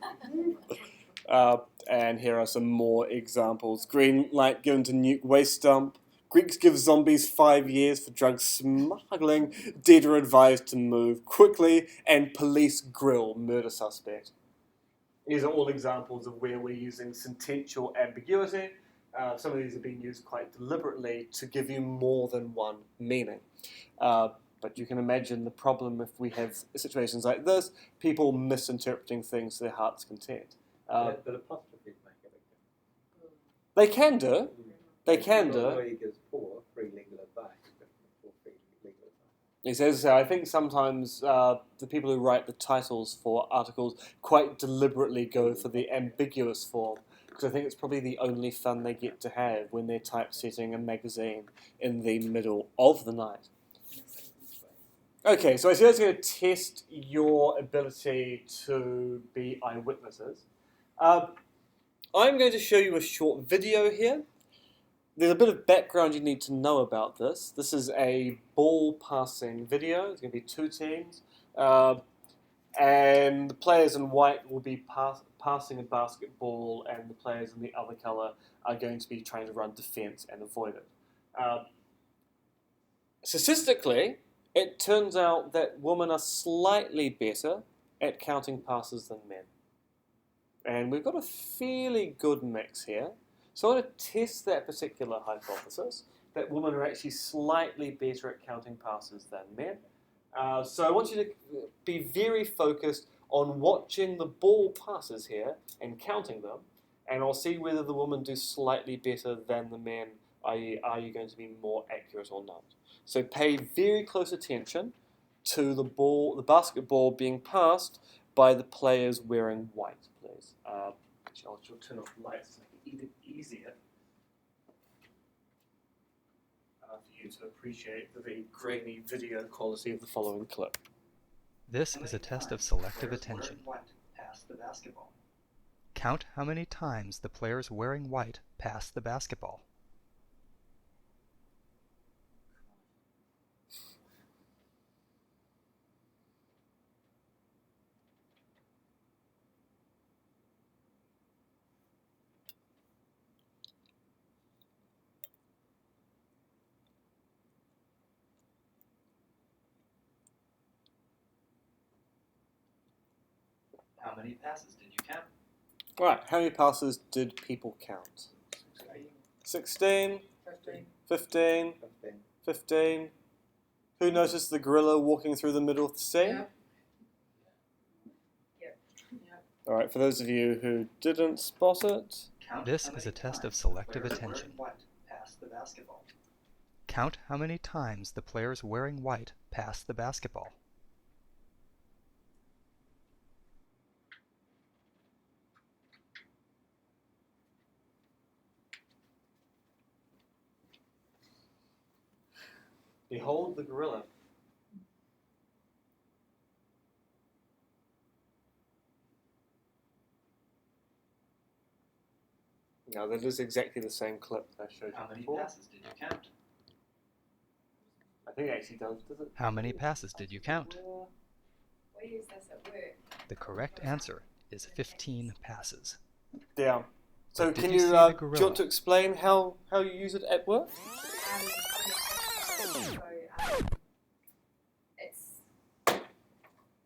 And here are some more examples. Green light given to nuke waste dump. Greeks give zombies 5 years for drug smuggling. Dead are advised to move quickly. And police grill murder suspect. These are all examples of where we're using sentential ambiguity. Some of these have been used quite deliberately to give you more than one meaning. But you can imagine the problem if we have situations like this, people misinterpreting things to their heart's content. But apostrophes make a big difference. They can do. They can do. Lawyer gives poor free legal advice. Poor free legal advice. As I say, I think sometimes the people who write the titles for articles quite deliberately go for the ambiguous form, because I think it's probably the only fun they get to have when they're typesetting a magazine in the middle of the night. Okay, so I said I was going to test your ability to be eyewitnesses. I'm going to show you a short video here. There's a bit of background you need to know about this. This is a ball passing video. There's going to be two teams. And the players in white will be passing a basketball, and the players in the other colour are going to be trying to run defence and avoid it. Statistically, it turns out that women are slightly better at counting passes than men. And we've got a fairly good mix here. So I want to test that particular hypothesis, that women are actually slightly better at counting passes than men. So I want you to be very focused on watching the ball passes here and counting them, and I'll see whether the women do slightly better than the men, i.e. are you going to be more accurate or not. So pay very close attention to the basketball being passed by the players wearing white, please. I'll turn off the lights to make it easier for you to appreciate the very grainy video quality of the following clip. This is a test of selective attention. Pass the basketball. Count how many times the players wearing white pass the basketball. How many passes did you count? Right, how many passes did people count? 16, 15, 15. Who noticed the gorilla walking through the middle of the scene? All right, for those of you who didn't spot it. Count This how is many a test times of selective players attention. wearing white pass the basketball. Count how many times the players wearing white pass the basketball. Behold the gorilla. Now that is exactly the same clip that I showed How you many before. passes did you count? I think it actually does it? How many passes did you count? We use this at work. The correct answer is 15 passes. Yeah. So But did can you you, see the do you want gorilla? to explain how you use it at work? It's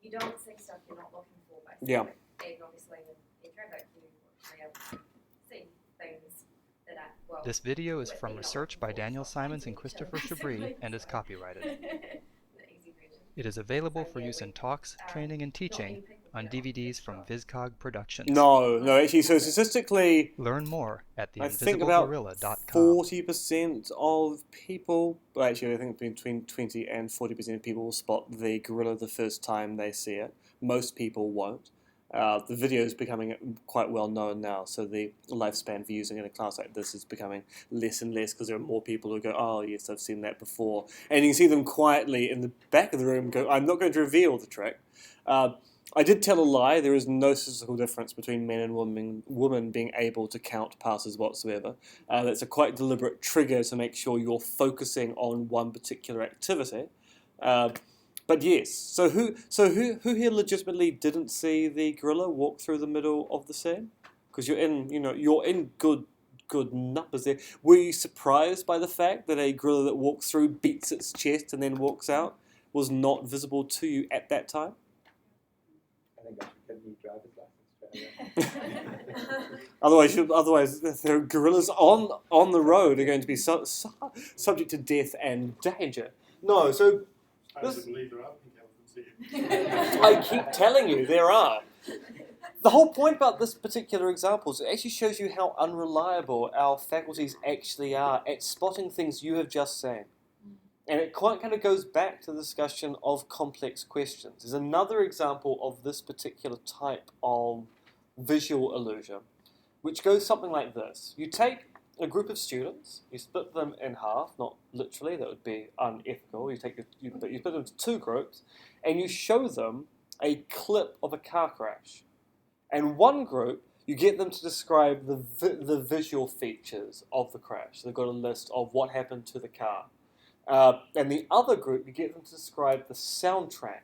you don't see stuff you're not looking for, basically. Yeah. And obviously in traffic you may able to see things that are well. This video is from you're not research looking by for, Daniel so Simons and it's Christopher basically Chabris and is so- copyrighted. the easy version. It is available for Yeah, use in we- talks, training, and Not many teaching people on get DVDs from VizCog Productions. No, actually, so statistically, Learn more at I think about theinvisiblegorilla.com. 40% of people, well, actually, I think between 20 and 40% of people will spot the gorilla the first time they see it. Most people won't. The video is becoming quite well known now, so the lifespan for using it in a class like this is becoming less and less because there are more people who go, oh yes, I've seen that before. And you can see them quietly in the back of the room go, I'm not going to reveal the trick. I did tell a lie. There is no statistical difference between men and women being able to count passes whatsoever. That's a quite deliberate trigger to make sure you're focusing on one particular activity. But yes, so who here legitimately didn't see the gorilla walk through the middle of the scene? Because you're in good numbers there. Were you surprised by the fact that a gorilla that walks through, beats its chest, and then walks out was not visible to you at that time? I think I should get a new driver's license. Otherwise, the gorillas on the road are going to be subject to death and danger. No, so I This- believe there are pink elephants here. I keep telling you there are. The whole point about this particular example is it actually shows you how unreliable our faculties actually are at spotting things you have just seen. And it quite kind of goes back to the discussion of complex questions. There's another example of this particular type of visual illusion, which goes something like this. You take a group of students, you split them in half, not literally, that would be unethical. You split them into two groups, and you show them a clip of a car crash. And one group, you get them to describe the visual features of the crash. They've got a list of what happened to the car. And the other group, you get them to describe the soundtrack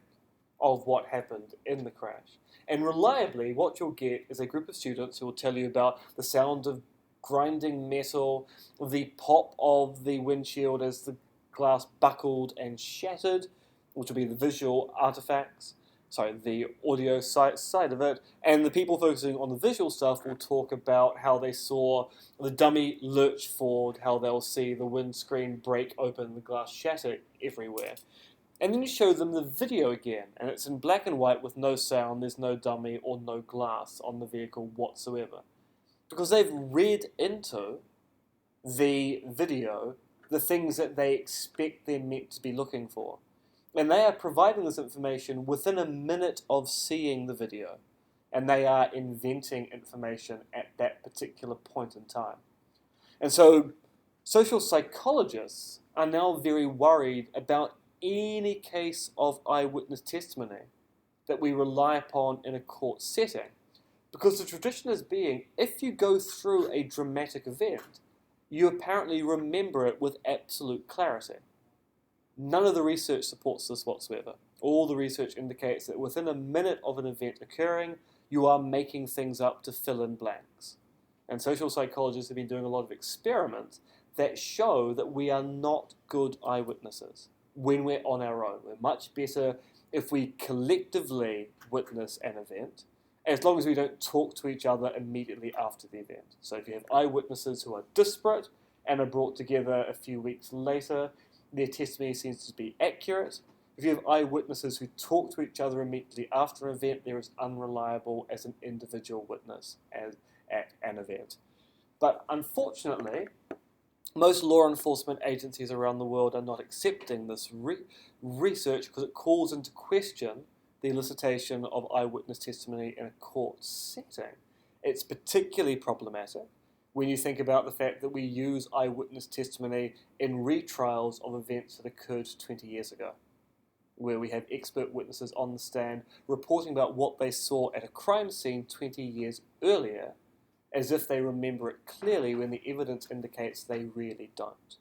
of what happened in the crash. And reliably, what you'll get is a group of students who will tell you about the sound of grinding metal, the pop of the windshield as the glass buckled and shattered, which will be the visual artifacts, the audio side of it, and the people focusing on the visual stuff will talk about how they saw the dummy lurch forward, how they'll see the windscreen break open, the glass shatter everywhere. And then you show them the video again, and it's in black and white with no sound, there's no dummy or no glass on the vehicle whatsoever. Because they've read into the video the things that they expect they're meant to be looking for. And they are providing this information within a minute of seeing the video. And they are inventing information at that particular point in time. And so social psychologists are now very worried about any case of eyewitness testimony that we rely upon in a court setting. Because the tradition is being, if you go through a dramatic event, you apparently remember it with absolute clarity. None of the research supports this whatsoever. All the research indicates that within a minute of an event occurring, you are making things up to fill in blanks. And social psychologists have been doing a lot of experiments that show that we are not good eyewitnesses when we're on our own. We're much better if we collectively witness an event, as long as we don't talk to each other immediately after the event. So if you have eyewitnesses who are disparate and are brought together a few weeks later, their testimony seems to be accurate. If you have eyewitnesses who talk to each other immediately after an event, they're as unreliable as an individual witness at an event. But unfortunately, most law enforcement agencies around the world are not accepting this research because it calls into question the elicitation of eyewitness testimony in a court setting. It's particularly problematic when you think about the fact that we use eyewitness testimony in retrials of events that occurred 20 years ago, where we have expert witnesses on the stand reporting about what they saw at a crime scene 20 years earlier, as if they remember it clearly when the evidence indicates they really don't.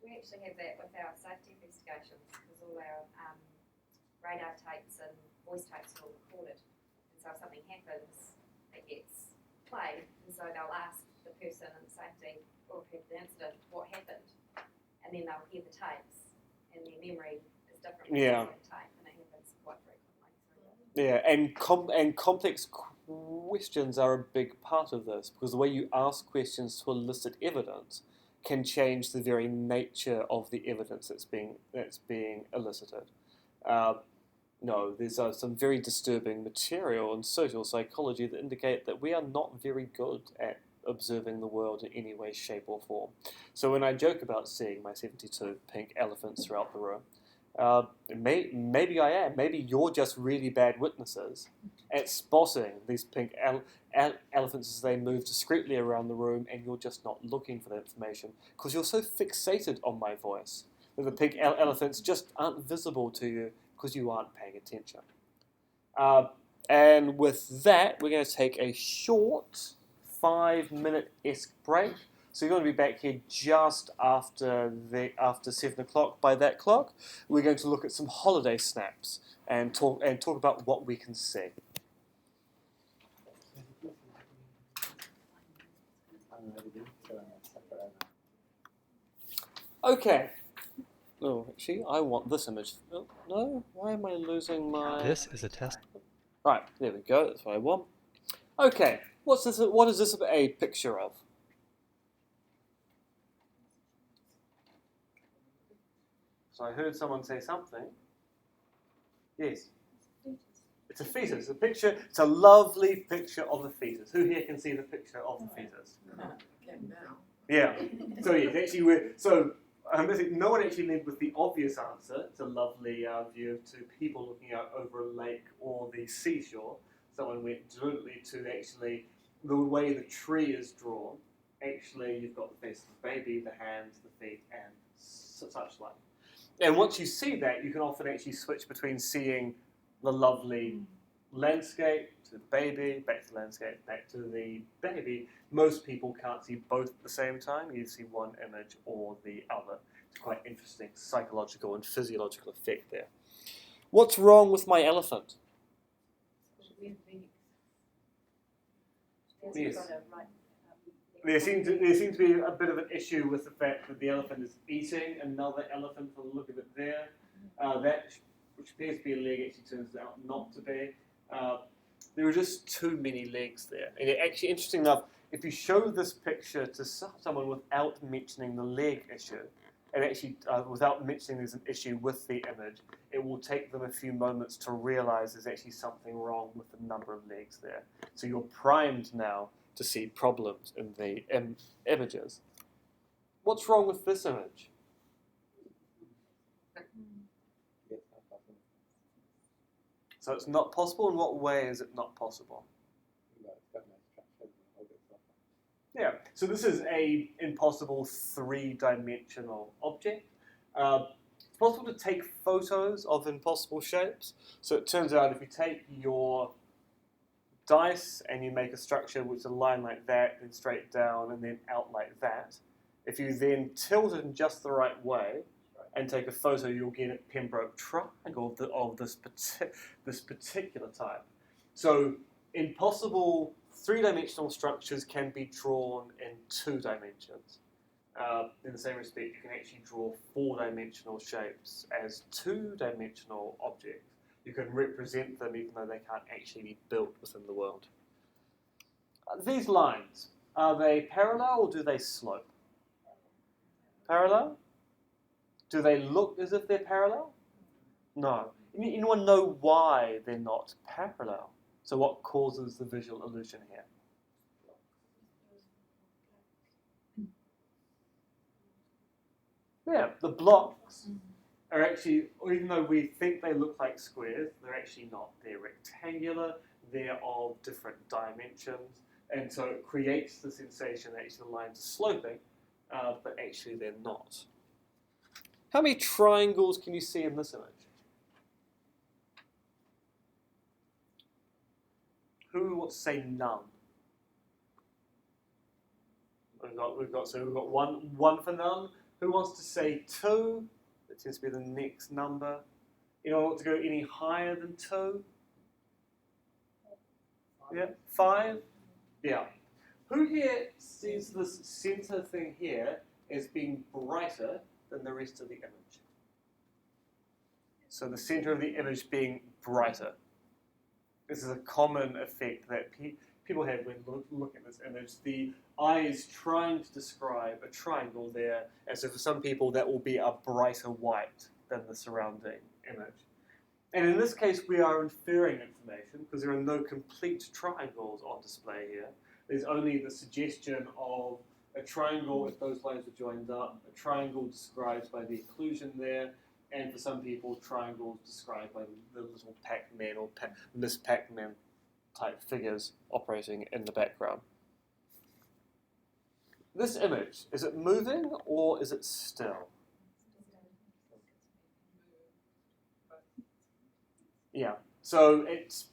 We We actually have that with our safety investigations because all our radar tapes and voice tapes are all recorded. And so if something happens, it gets played. And so they'll ask the person in safety or who had the incident what happened. And then they'll hear the tapes and their memory is different from Yeah. the tape. And it happens quite frequently. So, Yeah, and complex questions are a big part of this because the way you ask questions to elicit evidence can change the very nature of the evidence that's being elicited. No, there's some very disturbing material in social psychology that indicate that we are not very good at observing the world in any way, shape, or form. So when I joke about seeing my 72 pink elephants throughout the room, maybe I am. Maybe you're just really bad witnesses at spotting these pink elephants as they move discreetly around the room, and you're just not looking for that information because you're so fixated on my voice that the pink elephants just aren't visible to you because you aren't paying attention. And with that, we're going to take a short 5-minute-esque break. So you're going to be back here just after 7 o'clock. By that clock, we're going to look at some holiday snaps and talk about what we can see. Okay. Oh, actually, I want this image. Oh, no, why am I losing my? This is a test. Right, there we go. That's what I want. Okay, what's this? What is this a picture of? So I heard someone say something. Yes. It's a fetus. It's a picture. It's a lovely picture of a fetus. Who here can see the picture of the fetus? Can now. Yeah. So yes, actually, no one actually led with the obvious answer. It's a lovely view of two people looking out over a lake or the seashore. Someone went deliberately to actually the way the tree is drawn. Actually, you've got the face of the baby, the hands, the feet, and such like. And once you see that, you can often actually switch between seeing the lovely landscape to the baby, back to the landscape, back to the baby. Most people can't see both at the same time. You see one image or the other. It's quite interesting psychological and physiological effect there. What's wrong with my elephant? Yes. There seems to be a bit of an issue with the fact that the elephant is eating another elephant. From the look of it there, that which appears to be a leg actually turns out not to be. There are just too many legs there. And actually, interesting enough, if you show this picture to someone without mentioning the leg issue, and actually without mentioning there's an issue with the image, it will take them a few moments to realize there's actually something wrong with the number of legs there. So you're primed now to see problems in the images. What's wrong with this image? So it's not possible. In what way is it not possible? Yeah, so this is a impossible 3-dimensional object. It's possible to take photos of impossible shapes. So it turns out if you take your dice and you make a structure which is a line like that, then straight down and then out like that, if you then tilt it in just the right way and take a photo, you'll get a Pembroke triangle of this particular type. So impossible 3-dimensional structures can be drawn in 2 dimensions. In the same respect, you can actually draw 4-dimensional shapes as 2-dimensional objects. You can represent them even though they can't actually be built within the world. These lines, are they parallel or do they slope? Parallel? Do they look as if they're parallel? No. Anyone know why they're not parallel? So what causes the visual illusion here? Yeah, the blocks are actually, even though we think they look like squares, they're actually not. They're rectangular, they're of different dimensions, and so it creates the sensation that actually the lines are sloping, but actually they're not. How many triangles can you see in this image? Who wants to say none? We've got one for none. Who wants to say 2? That tends to be the next number. Anyone want to go any higher than 2? Yeah, 5? Yeah. Who here sees this center thing here as being brighter than the rest of the image? So the center of the image being brighter. This is a common effect that people have when looking at this image. The eye is trying to describe a triangle there, and so for some people that will be a brighter white than the surrounding image. And in this case, we are inferring information because there are no complete triangles on display here. There's only the suggestion of a triangle if those lines are joined up, a triangle described by the occlusion there, and for some people, triangles described by the little Pac-Man or Miss Pac-Man type figures operating in the background. This image, is it moving or is it still? Yeah, so it's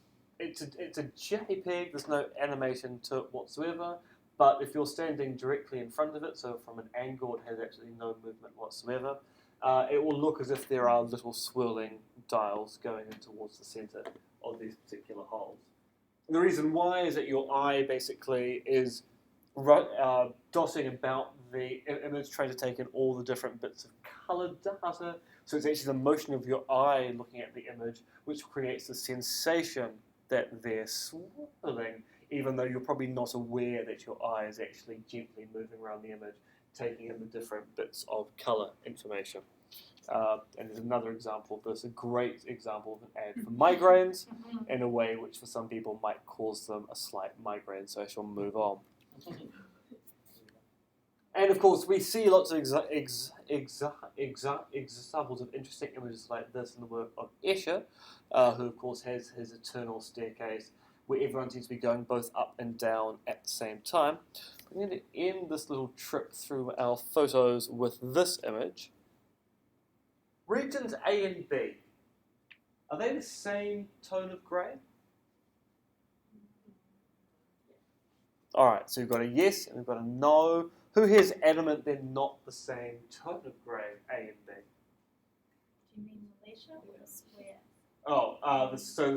a JPEG, there's no animation to it whatsoever, but if you're standing directly in front of it, so from an angle it has absolutely no movement whatsoever, it will look as if there are little swirling dials going in towards the center of these particular holes. And the reason why is that your eye basically is dotting about the image, trying to take in all the different bits of colored data. So it's actually the motion of your eye looking at the image which creates the sensation that they're swirling, even though you're probably not aware that your eye is actually gently moving around the image, taking in the different bits of color information. And there's another example, but it's a great example of an ad for migraines in a way which for some people might cause them a slight migraine, so I shall move on. And of course, we see lots of examples of interesting images like this in the work of Escher, who of course has his eternal staircase, where everyone seems to be going both up and down at the same time. I'm going to end this little trip through our photos with this image. Regions A and B, are they the same tone of grey? Alright, so we've got a yes and we've got a no. Who here is adamant they're not the same tone of grey, A and B? Do you mean the letter or the square? Oh, so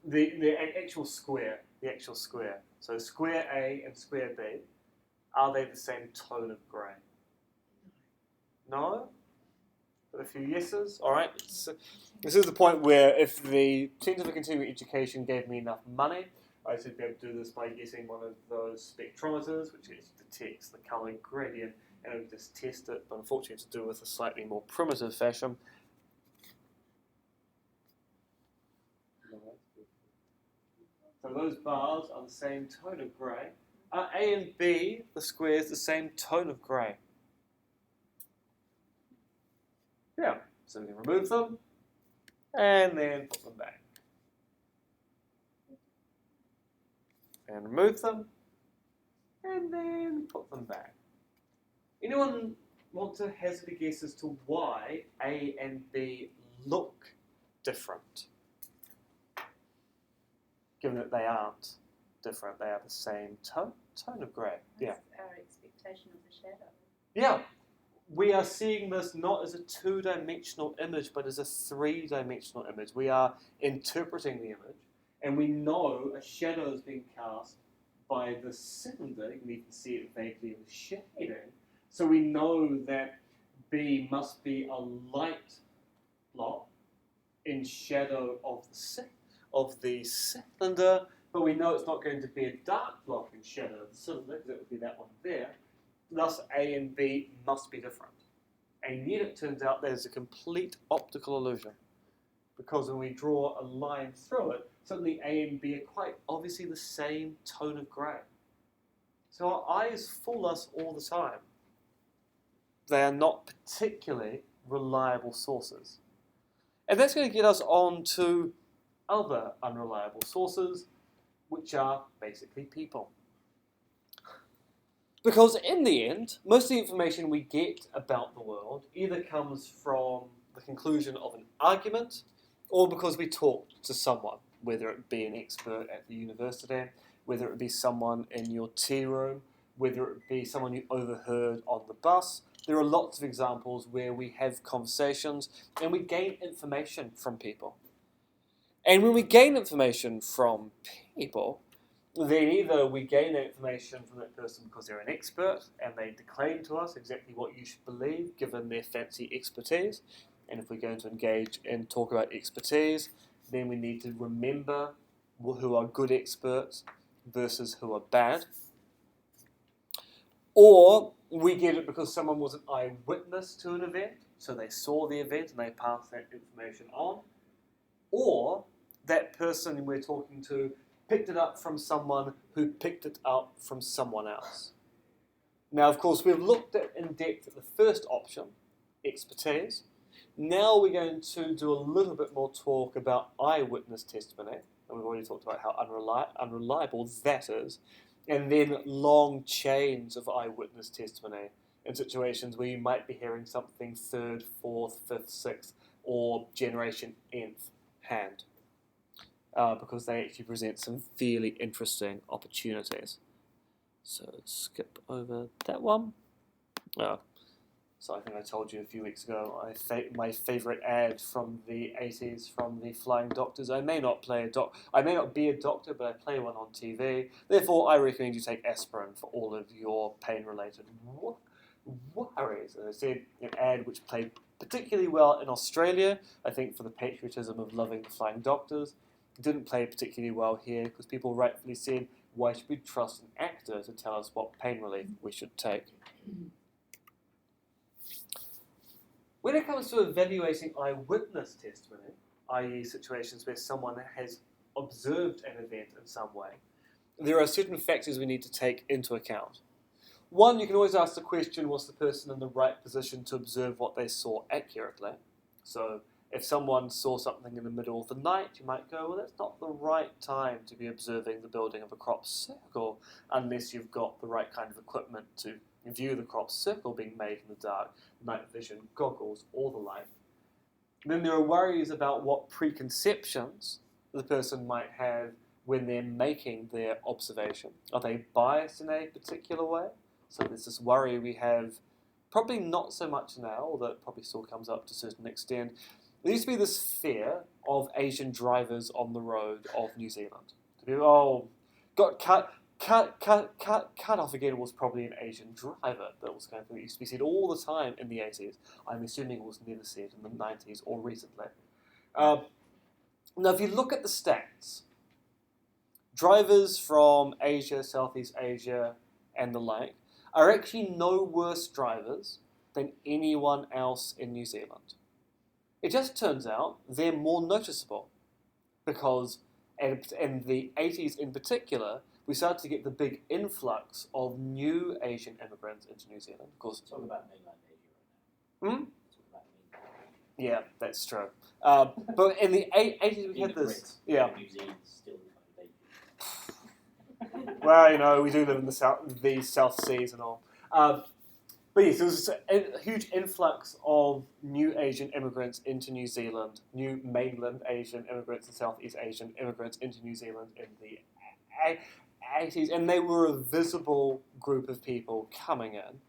the actual square, So square A and square B, are they the same tone of grey? No? But a few yeses. All right. So this is the point where if the Centre for Continuing Education gave me enough money, I should be able to do this by getting one of those spectrometers, which detects the colour gradient, and I would just test it. But unfortunately, it's to do with a slightly more primitive fashion. So those bars are the same tone of grey. Are A and B, the squares, the same tone of grey? Yeah, so we can remove them and then put them back. And remove them and then put them back. Anyone want to hazard a guess as to why A and B look different? Given that they aren't different, they are the same tone of grey. Yeah. Our expectation of the shadow. Yeah. We are seeing this not as a two-dimensional image, but as a three-dimensional image. We are interpreting the image, and we know a shadow is being cast by the cylinder, and you can see it vaguely in the shading. So we know that B must be a light block in shadow of the cylinder, but we know it's not going to be a dark block in shadow of the cylinder, because it would be that one there. Thus, A and B must be different. And yet it turns out there's a complete optical illusion. Because when we draw a line through it, suddenly A and B are quite obviously the same tone of grey. So our eyes fool us all the time. They are not particularly reliable sources. And that's going to get us on to other unreliable sources, which are basically people. Because in the end, most of the information we get about the world either comes from the conclusion of an argument or because we talked to someone, whether it be an expert at the university, whether it be someone in your tea room, whether it be someone you overheard on the bus, There are lots of examples where we have conversations and we gain information from people. And when we gain information from people, then either we gain that information from that person because they're an expert and they declaim to us exactly what you should believe given their fancy expertise. And if we're going to engage and talk about expertise, then we need to remember who are good experts versus who are bad. Or we get it because someone was an eyewitness to an event, so they saw the event and they passed that information on. Or that person we're talking to picked it up from someone who picked it up from someone else. Now, of course, we've looked at in depth at the first option, expertise. Now we're going to do a little bit more talk about eyewitness testimony, and we've already talked about how unreliable that is, and then long chains of eyewitness testimony in situations where you might be hearing something third, fourth, fifth, sixth, or generation nth hand, because they actually present some fairly interesting opportunities. So skip over that one. So I think I told you a few weeks ago, my favourite ad from the 80s from the Flying Doctors. I may not be a doctor, but I play one on TV. Therefore, I recommend you take aspirin for all of your pain-related worries. And I said an ad which played particularly well in Australia, I think for the patriotism of loving the Flying Doctors. It didn't play particularly well here because people rightfully said, why should we trust an actor to tell us what pain relief we should take? When it comes to evaluating eyewitness testimony, i.e. situations where someone has observed an event in some way, there are certain factors we need to take into account. One, you can always ask the question, was the person in the right position to observe what they saw accurately? So if someone saw something in the middle of the night, you might go, well, that's not the right time to be observing the building of a crop circle unless you've got the right kind of equipment to view the crop circle being made in the dark, night vision goggles, or the like. Then there are worries about what preconceptions the person might have when they're making their observation. Are they biased in a particular way? So there's this worry we have, probably not so much now, although it probably still comes up to a certain extent. There used to be this fear of Asian drivers on the road of New Zealand. Got cut off again was probably an Asian driver. That was kind of thing that used to be said all the time in the 80s. I'm assuming it was never said in the 90s or recently. Now, if you look at the stats, drivers from Asia, Southeast Asia, and the like are actually no worse drivers than anyone else in New Zealand. It just turns out they're more noticeable because, in the 80s in particular, we started to get the big influx of new Asian immigrants into New Zealand. Of course, talk about mainland Asia right now. Talk about mainland Asia. Yeah, that's true. But in the 80s, we had this. Yeah. New Zealand's still kind of baby. Well, we do live in the South Seas and all. But yes, there was a huge influx of new Asian immigrants into New Zealand, new mainland Asian immigrants and Southeast Asian immigrants into New Zealand in the 80s, and they were a visible group of people coming in.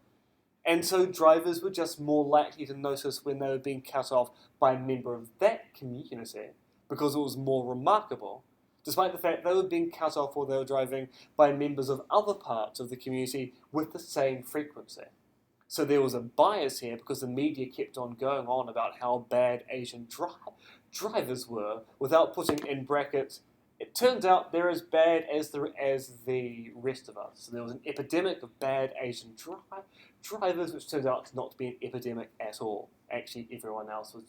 And so drivers were just more likely to notice when they were being cut off by a member of that community because it was more remarkable, despite the fact they were being cut off or they were driving by members of other parts of the community with the same frequency. So there was a bias here because the media kept on going on about how bad Asian drivers were without putting in brackets, it turns out they're as bad as the rest of us. So there was an epidemic of bad Asian drivers, which turned out not to be an epidemic at all. Actually, everyone else was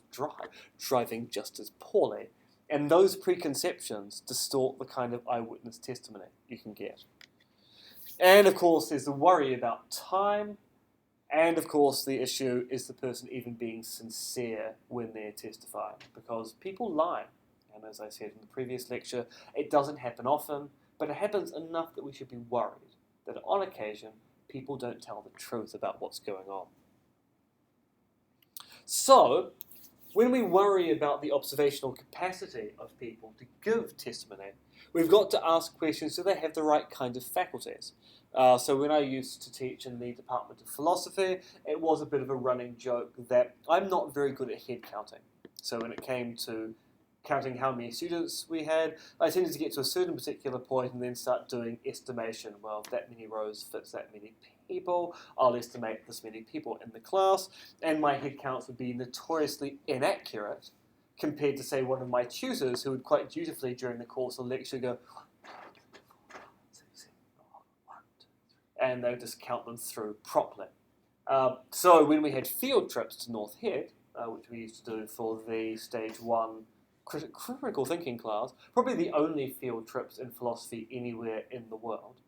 driving just as poorly. And those preconceptions distort the kind of eyewitness testimony you can get. And of course, there's the worry about time. And of course, the issue is the person even being sincere when they're testifying, because people lie. And as I said in the previous lecture, it doesn't happen often, but it happens enough that we should be worried that on occasion, people don't tell the truth about what's going on. So, when we worry about the observational capacity of people to give testimony, we've got to ask questions, do they have the right kind of faculties? So when I used to teach in the Department of Philosophy, it was a bit of a running joke that I'm not very good at head counting. So when it came to counting how many students we had, I tended to get to a certain particular point and then start doing estimation. Well, if that many rows fits that many people, I'll estimate this many people in the class, and my head counts would be notoriously inaccurate compared to, say, one of my tutors who would quite dutifully during the course of the lecture go, and they would just count them through properly. So when we had field trips to North Head, which we used to do for the Stage 1 critical thinking class, probably the only field trips in philosophy anywhere in the world,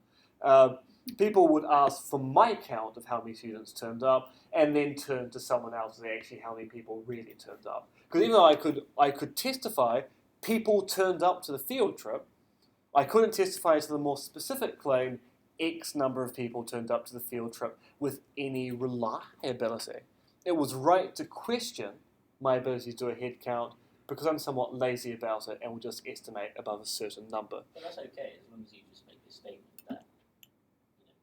people would ask for my count of how many students turned up, and then turn to someone else and say actually how many people really turned up. Because even though I could testify people turned up to the field trip, I couldn't testify to the more specific claim X number of people turned up to the field trip with any reliability. It was right to question my ability to do a head count because I'm somewhat lazy about it and will just estimate above a certain number. But that's okay as long as you just make a statement that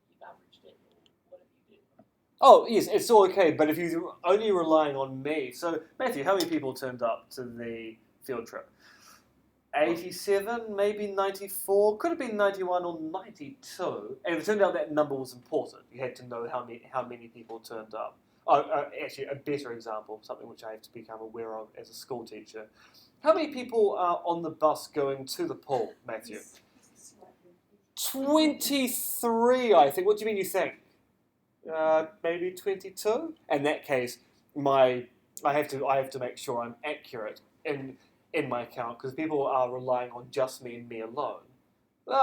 you've averaged it or whatever you did. Oh, yes, it's all okay, but if you're only relying on me... So, Matthew, how many people turned up to the field trip? 87, maybe 94, could have been 91 or 92. And it turned out that number was important. You had to know how many people turned up. Actually, a better example, something which I have to become aware of as a school teacher. How many people are on the bus going to the pool, Matthew? 23, I think. What do you mean you think? Maybe 22? In that case, I have to make sure I'm accurate in my count because people are relying on just me and me alone.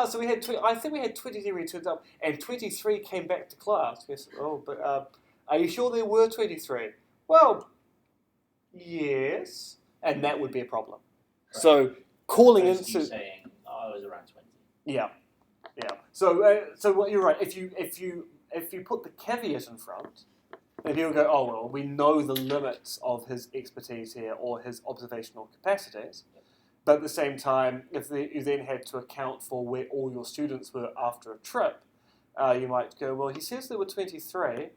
So we had, I think we had 23 turned up, and 23 came back to class. Yes. Oh, but are you sure there were 23? Well, yes, and that would be a problem. Right. So calling into saying, I was around 20. Yeah. So what you're right. If you put the caveat in front, then people go, oh well, we know the limits of his expertise here or his observational capacities. But at the same time, if you then had to account for where all your students were after a trip, you might go, well, he says there were 23,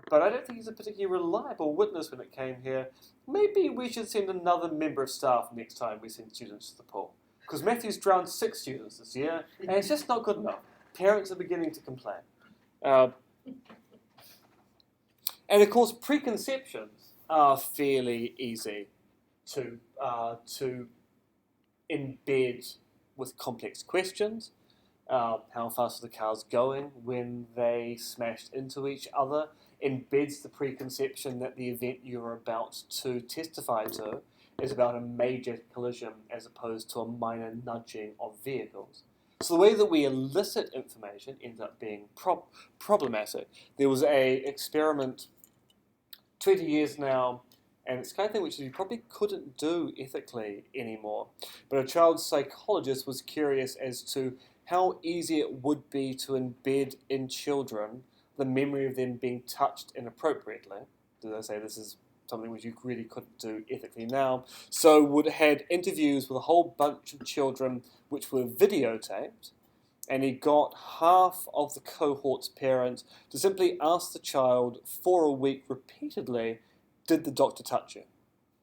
but I don't think he's a particularly reliable witness when it came here. Maybe we should send another member of staff next time we send students to the pool. Because Matthew's drowned 6 students this year, and it's just not good enough. Parents are beginning to complain. And of course, preconceptions are fairly easy to embed with complex questions. How fast are the cars going when they smashed into each other embeds the preconception that the event you're about to testify to is about a major collision as opposed to a minor nudging of vehicles. So the way that we elicit information ends up being problematic. There was an experiment 20 years now, and it's the kind of thing which you probably couldn't do ethically anymore. But a child psychologist was curious as to how easy it would be to embed in children the memory of them being touched inappropriately. As I say, this is something which you really couldn't do ethically now. So had interviews with a whole bunch of children which were videotaped, and he got half of the cohort's parents to simply ask the child for a week repeatedly, did the doctor touch you?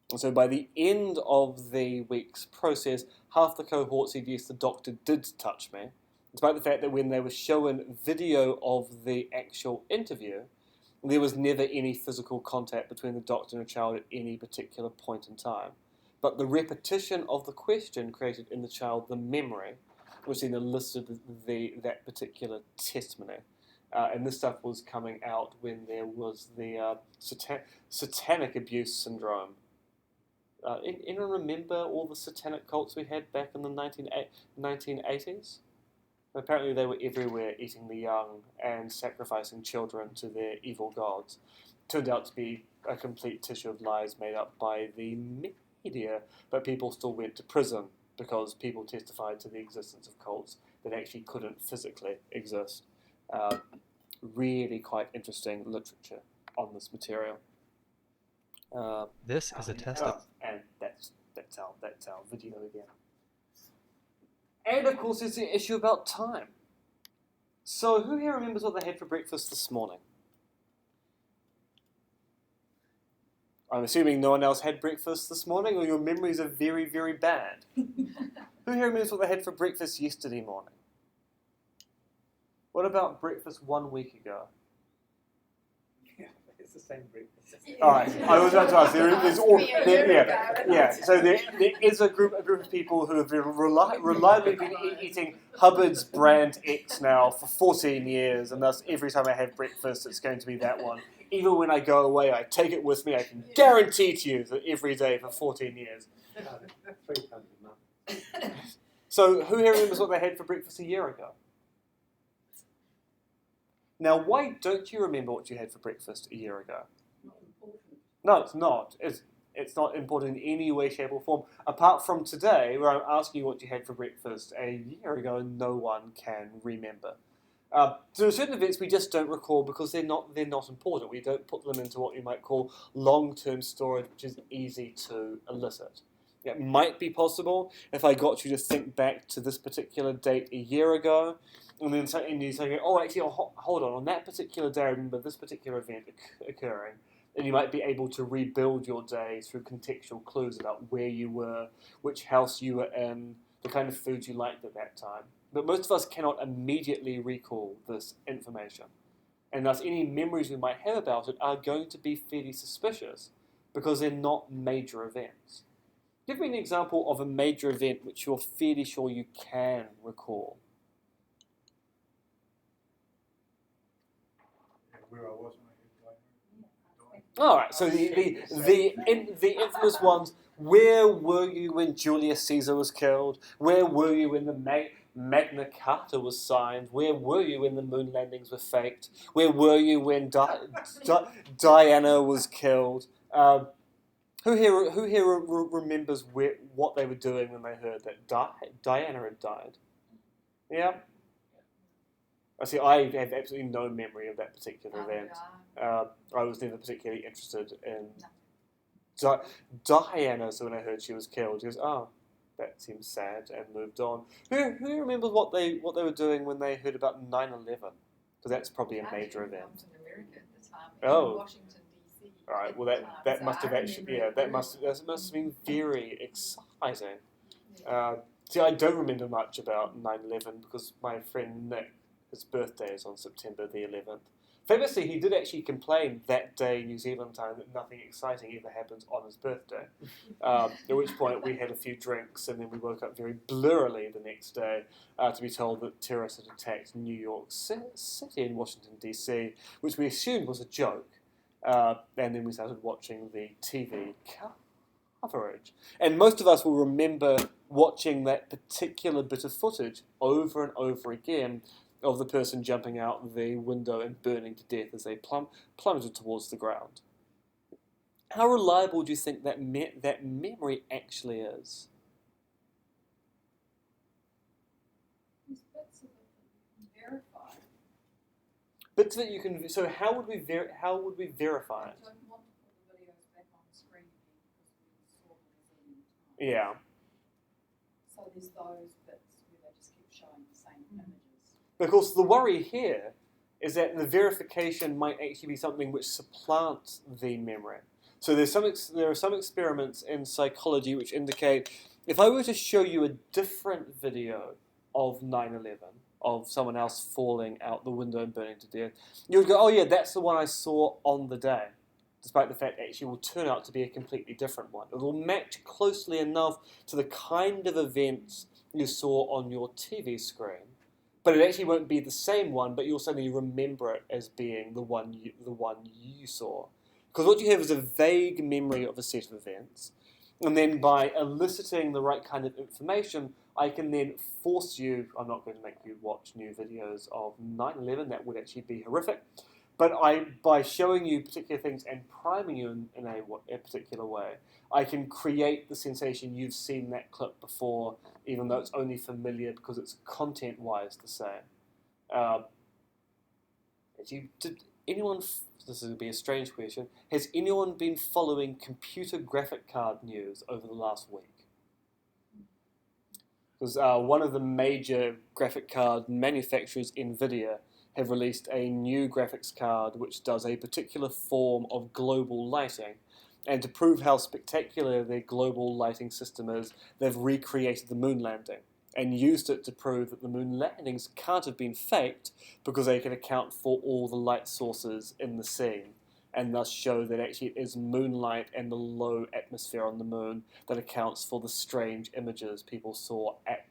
And so by the end of the week's process, half the cohort said, yes, the doctor did touch me, despite the fact that when they were shown video of the actual interview, there was never any physical contact between the doctor and a child at any particular point in time. But the repetition of the question created in the child the memory, which then elicited that particular testimony. And this stuff was coming out when there was the satanic abuse syndrome. Anyone remember all the satanic cults we had back in the 1980s? Apparently they were everywhere, eating the young and sacrificing children to their evil gods. Turned out to be a complete tissue of lies made up by the media, but people still went to prison because people testified to the existence of cults that actually couldn't physically exist. Really quite interesting literature on this material. This is a test of... And that's our video again. And of course, there's the issue about time. So, who here remembers what they had for breakfast this morning? I'm assuming no one else had breakfast this morning, or your memories are very, very bad. Who here remembers what they had for breakfast yesterday morning? What about breakfast 1 week ago? Yeah, it's the same breakfast. All right, I was about to ask. So there is a group of people who have reliably been eating Hubbard's brand X now for 14 years, and thus every time I have breakfast, it's going to be that one. Even when I go away, I take it with me. I can guarantee to you that every day for 14 years. 3 times a month. So who here remembers what they had for breakfast a year ago? Now, why don't you remember what you had for breakfast a year ago? No, it's not. It's not important in any way, shape, or form. Apart from today, where I'm asking you what you had for breakfast a year ago, and no one can remember. So certain events we just don't recall because they're not important. We don't put them into what you might call long-term storage, which is easy to elicit. It might be possible if I got you to think back to this particular date a year ago, and then you say, oh, actually, hold on that particular day, I remember this particular event occurring. And you might be able to rebuild your day through contextual clues about where you were, which house you were in, the kind of food you liked at that time. But most of us cannot immediately recall this information. And thus any memories we might have about it are going to be fairly suspicious because they're not major events. Give me an example of a major event which you're fairly sure you can recall. Where I was when All right, so the infamous ones. Where were you when Julius Caesar was killed? Where were you when the Magna Carta was signed? Where were you when the moon landings were faked? Where were you when Diana was killed? Who here remembers what they were doing when they heard that Diana had died? Yeah. I see. I have absolutely no memory of that particular event. I was never particularly interested in Diana, so when I heard she was killed, she goes, "Oh, that seems sad," and moved on. Who remembers what they were doing when they heard about 9/11? Because that's probably a major event. In America at the time, Oh. in Washington D.C. All right. Well, that must have actually that must have been very exciting. See, I don't remember much about 9/11 because my friend Nick, his birthday is on September the 11th. Famously, he did actually complain that day, New Zealand time, that nothing exciting ever happens on his birthday. At which point we had a few drinks and then we woke up very blurrily the next day to be told that terrorists had attacked New York City and Washington, D.C., which we assumed was a joke. And then we started watching the TV coverage. And most of us will remember watching that particular bit of footage over and over again of the person jumping out the window and burning to death as they plummeted towards the ground. How reliable do you think that memory actually is? There's bits of it that you can verify. Bits that you can. So how would we verify I it? don't want to put the videos back on the screen again because we saw them a million times. Yeah. So there's those bits where they just keep showing the same images. Because the worry here is that the verification might actually be something which supplants the memory. So there are some experiments in psychology which indicate if I were to show you a different video of 9/11, of someone else falling out the window and burning to death, you would go, oh yeah, that's the one I saw on the day, despite the fact that actually will turn out to be a completely different one. It will match closely enough to the kind of events you saw on your TV screen. But it actually won't be the same one, but you'll suddenly remember it as being the one you saw. Because what you have is a vague memory of a set of events, and then by eliciting the right kind of information, I can then force you, I'm not going to make you watch new videos of 9/11, that would actually be horrific, but by showing you particular things and priming you in a particular way, I can create the sensation you've seen that clip before, even though it's only familiar because it's content-wise the same. Did anyone, this is going to be a strange question, has anyone been following computer graphic card news over the last week? Because one of the major graphic card manufacturers, Nvidia, have released a new graphics card which does a particular form of global lighting. And to prove how spectacular their global lighting system is, they've recreated the moon landing and used it to prove that the moon landings can't have been faked because they can account for all the light sources in the scene, and thus show that actually it is moonlight and the low atmosphere on the moon that accounts for the strange images people saw at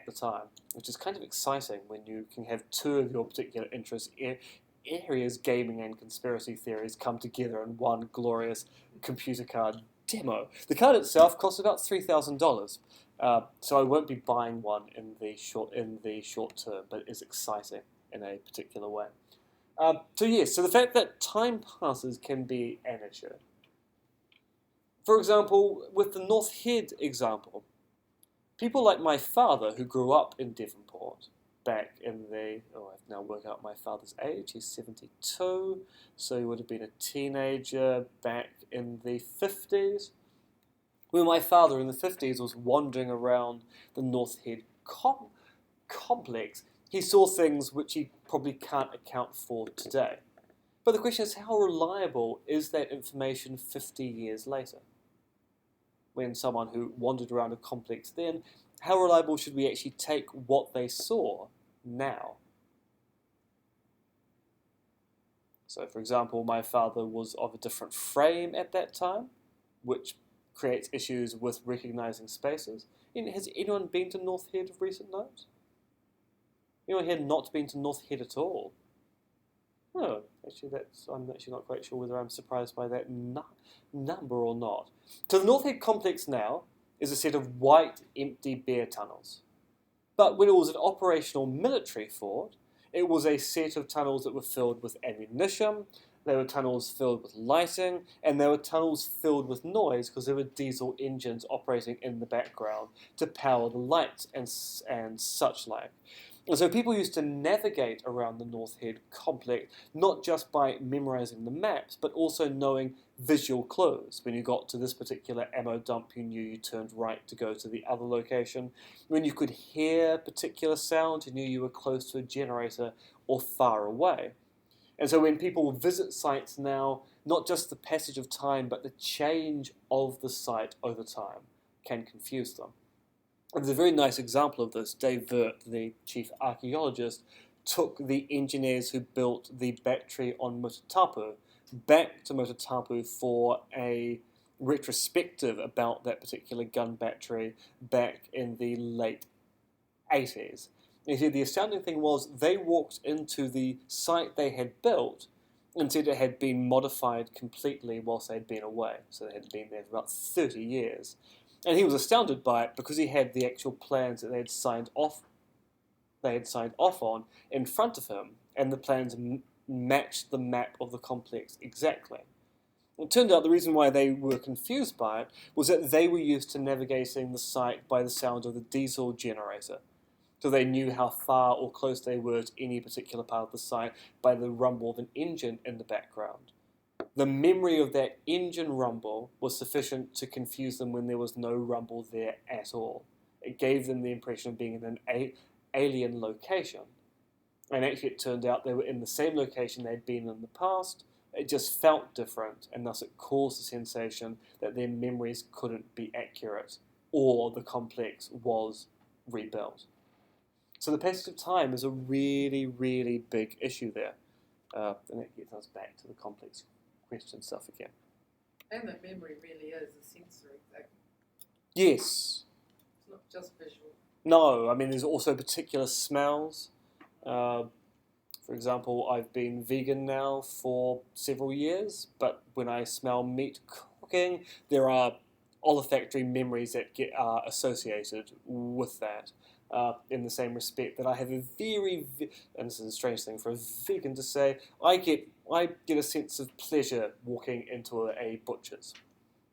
the time, which is kind of exciting when you can have two of your particular interest areas, gaming and conspiracy theories, come together in one glorious computer card demo. The card itself costs about $3,000, so I won't be buying one in the short term, but it is exciting in a particular way. So yes, so the fact that time passes can be an issue. For example, with the North Head example, people like my father who grew up in Devonport back in the, I've now worked out my father's age, he's 72, so he would have been a teenager back in the 50s. When my father in the 50s was wandering around the North Head complex, he saw things which he probably can't account for today. But the question is, how reliable is that information 50 years later? When someone who wandered around a complex then, how reliable should we actually take what they saw now? So, for example, my father was of a different frame at that time, which creates issues with recognizing spaces. Has anyone been to North Head of recent note? Anyone here not been to North Head at all? No, actually, I'm actually not quite sure whether I'm surprised by that number or not. So the North Head complex now is a set of white, empty bear tunnels. But when it was an operational military fort, it was a set of tunnels that were filled with ammunition, there were tunnels filled with lighting, and there were tunnels filled with noise because there were diesel engines operating in the background to power the lights and such like. And so people used to navigate around the North Head complex not just by memorizing the maps, but also knowing visual clues. When you got to this particular ammo dump, you knew you turned right to go to the other location. When you could hear particular sound, you knew you were close to a generator or far away. And so when people visit sites now, not just the passage of time, but the change of the site over time can confuse them. And there's a very nice example of this. Dave Vert, the chief archaeologist, took the engineers who built the battery on Mutatapu back to Mutatapu for a retrospective about that particular gun battery back in the late 80s. You see, the astounding thing was they walked into the site they had built and said it had been modified completely whilst they'd been away. So they had been there for about 30 years. And he was astounded by it because he had the actual plans that they had signed off on in front of him, and the plans matched the map of the complex exactly. It turned out the reason why they were confused by it was that they were used to navigating the site by the sound of the diesel generator. So they knew how far or close they were to any particular part of the site by the rumble of an engine in the background. The memory of that engine rumble was sufficient to confuse them when there was no rumble there at all. It gave them the impression of being in an alien location. And actually it turned out they were in the same location they'd been in the past. It just felt different, and thus it caused the sensation that their memories couldn't be accurate, or the complex was rebuilt. So the passage of time is a really, really big issue there. And that gets us back to the complex question stuff again. And that memory really is a sensory thing. Yes. It's not just visual. No, I mean there's also particular smells. For example, I've been vegan now for several years, but when I smell meat cooking, there are olfactory memories that get associated with that. In the same respect that I have a and this is a strange thing for a vegan to say, I get a sense of pleasure walking into a butcher's.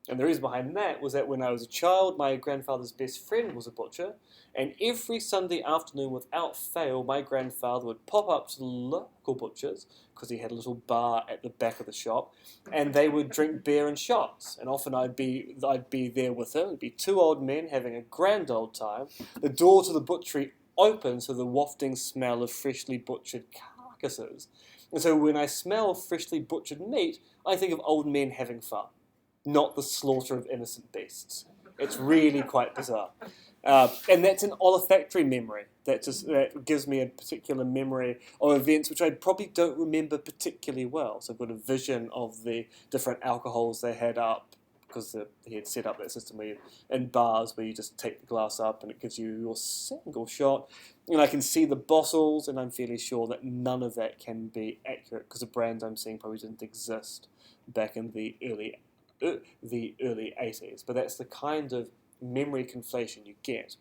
And the reason behind that was that when I was a child, my grandfather's best friend was a butcher, and every Sunday afternoon, without fail, my grandfather would pop up to the local butcher's, because he had a little bar at the back of the shop, and they would drink beer and shots. And often I'd be there with him. It'd be two old men having a grand old time. The door to the butchery open to the wafting smell of freshly butchered carcasses. And so when I smell freshly butchered meat, I think of old men having fun, not the slaughter of innocent beasts. It's really quite bizarre. And that's an olfactory memory. That gives me a particular memory of events which I probably don't remember particularly well. So I've got a vision of the different alcohols they had up, because he had set up that system where in bars where you just take the glass up and it gives you your single shot. And I can see the bottles, and I'm fairly sure that none of that can be accurate, because the brand I'm seeing probably didn't exist back in the early 80s. But that's the kind of memory conflation you get.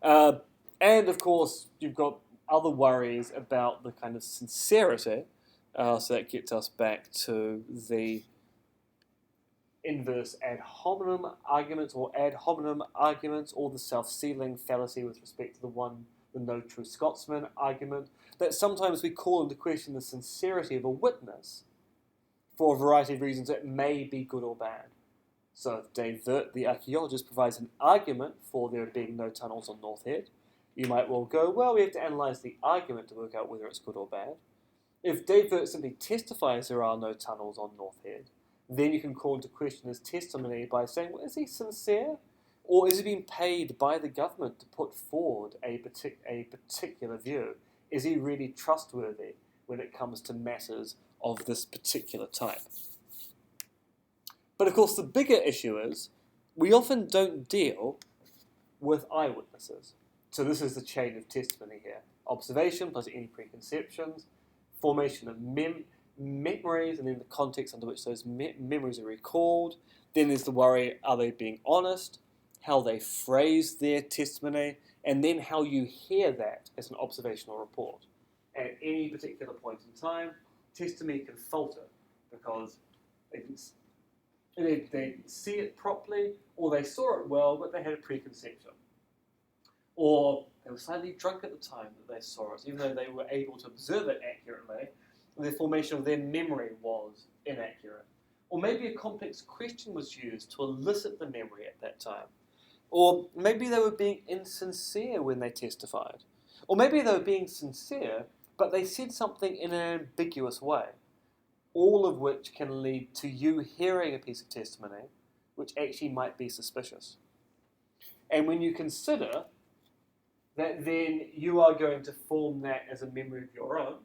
And of course, you've got other worries about the kind of sincerity. So that gets us back to the inverse ad hominem arguments, or ad hominem arguments, or the self-sealing fallacy with respect to the no true Scotsman argument, that sometimes we call into question the sincerity of a witness for a variety of reasons that may be good or bad. So if Dave Vert, the archaeologist, provides an argument for there being no tunnels on North Head, you might well go, well, we have to analyse the argument to work out whether it's good or bad. If Dave Vert simply testifies there are no tunnels on North Head, then you can call into question his testimony by saying, well, is he sincere? Or is he being paid by the government to put forward a particular view? Is he really trustworthy when it comes to matters of this particular type? But of course, the bigger issue is we often don't deal with eyewitnesses. So this is the chain of testimony here. Observation plus any preconceptions, formation of memories, and then the context under which those memories are recalled. Then there's the worry, are they being honest? How they phrase their testimony, and then how you hear that as an observational report. At any particular point in time, testimony can falter because they didn't see it properly, or they saw it well, but they had a preconception. Or they were slightly drunk at the time that they saw it, even though they were able to observe it accurately, the formation of their memory was inaccurate. Or maybe a complex question was used to elicit the memory at that time. Or maybe they were being insincere when they testified. Or maybe they were being sincere, but they said something in an ambiguous way. All of which can lead to you hearing a piece of testimony which actually might be suspicious. And when you consider that then you are going to form that as a memory of your own,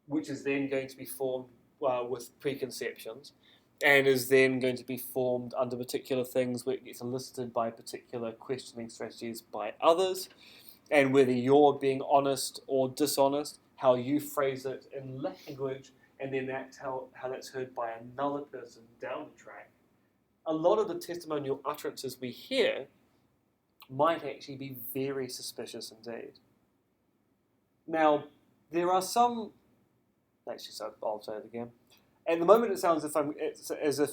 which is then going to be formed with preconceptions, and is then going to be formed under particular things where it gets elicited by particular questioning strategies by others, and whether you're being honest or dishonest, how you phrase it in language, and then that's how that's heard by another person down the track. A lot of the testimonial utterances we hear might actually be very suspicious indeed. Now, there are some... Actually, so I'll say it again. At the moment, it sounds as if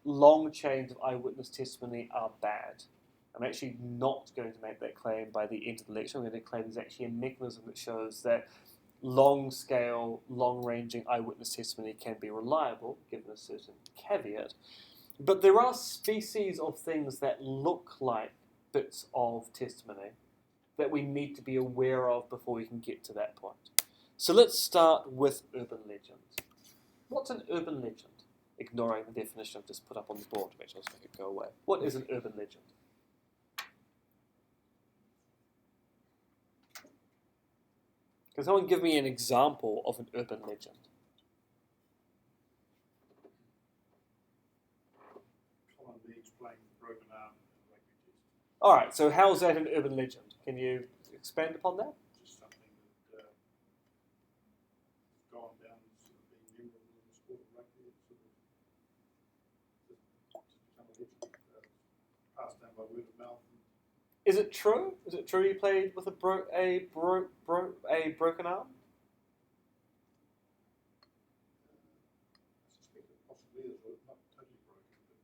long chains of eyewitness testimony are bad. I'm actually not going to make that claim by the end of the lecture. I'm going to claim there's actually a mechanism that shows that long-scale, long-ranging eyewitness testimony can be reliable, given a certain caveat. But there are species of things that look like bits of testimony that we need to be aware of before we can get to that point. So let's start with urban legends. What's an urban legend? Ignoring the definition I've just put up on the board to make sure I make it go away. What is an urban legend? Can someone give me an example of an urban legend? Colin Leeds playing with broken arm in the rugby test. All right, so how is that an urban legend? Can you expand upon that? Just something that has gone down sort of being memorable in the sport of rugby. It's sort of just become a legend, passed down by word of mouth. Is it true? Is it true you played with a broken arm? I suspect it possibly is, not totally broken, but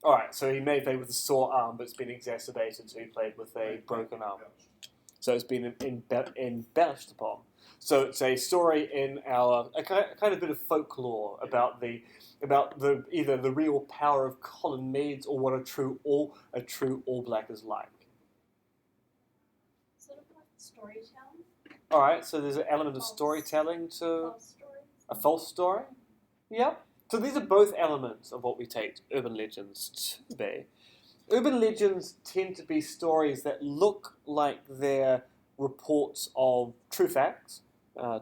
All right, so he may have played with a sore arm, but it's been exacerbated, so he played with a broken arm. So it's been embellished upon. So it's a story in a kind of bit of folklore about the either the real power of Colin Meads or what a true All Black is like. Sort of like storytelling. All right, so there's an element of storytelling to False stories. a false story. Yep. So these are both elements of what we take urban legends to be. Urban legends tend to be stories that look like they're reports of true facts,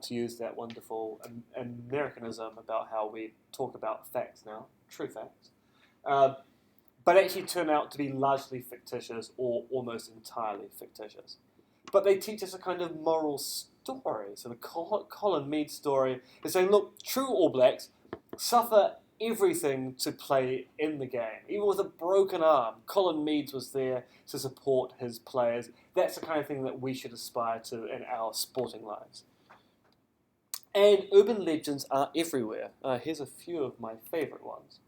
to use that wonderful Americanism about how we talk about facts now, true facts, but actually turn out to be largely fictitious or almost entirely fictitious. But they teach us a kind of moral story. So the Colin Meads story is saying, look, true All Blacks suffer everything to play in the game. Even with a broken arm, Colin Meads was there to support his players. That's the kind of thing that we should aspire to in our sporting lives. And urban legends are everywhere. Here's a few of my favourite ones.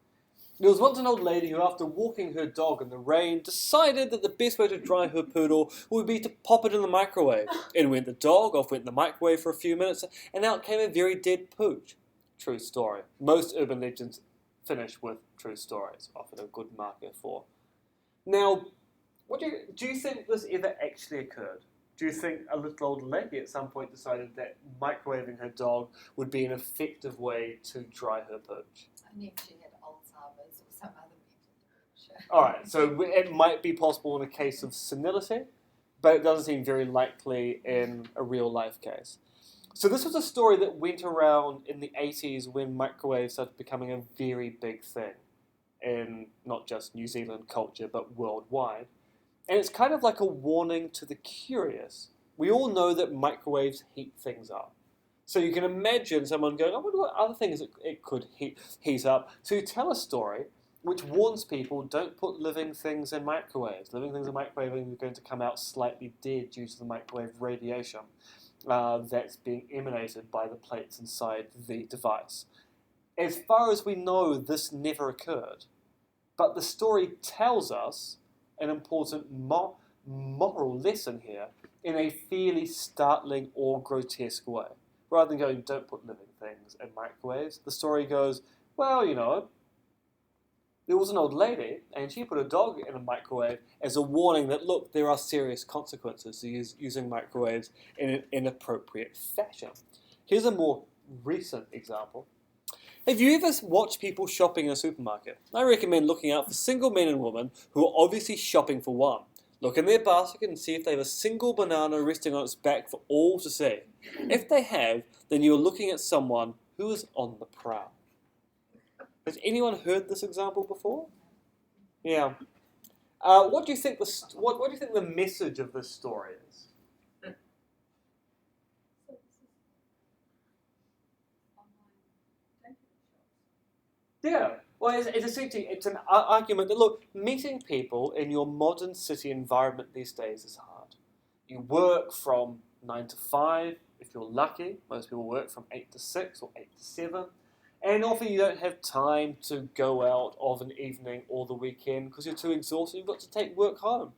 There was once an old lady who, after walking her dog in the rain, decided that the best way to dry her poodle would be to pop it in the microwave. In went the dog, off went the microwave for a few minutes, and out came a very dead pooch. True story. Most urban legends finish with true stories, often a good marker for. Now, do you think this ever actually occurred? Do you think a little old lady at some point decided that microwaving her dog would be an effective way to dry her pooch? I knew she had Alzheimer's or some other mental dementia. All right, so it might be possible in a case of senility, but it doesn't seem very likely in a real-life case. So this was a story that went around in the 80s when microwaves started becoming a very big thing in not just New Zealand culture, but worldwide. And it's kind of like a warning to the curious. We all know that microwaves heat things up. So you can imagine someone going, I wonder what other things it could heat up. So you tell a story which warns people, don't put living things in microwaves. Living things in microwaving are going to come out slightly dead due to the microwave radiation that's being emanated by the plates inside the device. As far as we know, this never occurred. But the story tells us an important moral lesson here in a fairly startling or grotesque way. Rather than going, don't put living things in microwaves, the story goes, well, you know, there was an old lady, and she put a dog in a microwave as a warning that, look, there are serious consequences to using microwaves in an inappropriate fashion. Here's a more recent example. Have you ever watched people shopping in a supermarket? I recommend looking out for single men and women who are obviously shopping for one. Look in their basket and see if they have a single banana resting on its back for all to see. If they have, then you're looking at someone who is on the prowl. Has anyone heard this example before? Yeah. What do you think the message of this story is? Yeah. Well, it's an argument that, look, meeting people in your modern city environment these days is hard. You work from 9 to 5, if you're lucky. Most people work from 8 to 6 or 8 to 7. And often you don't have time to go out of an evening or the weekend because you're too exhausted. You've got to take work home.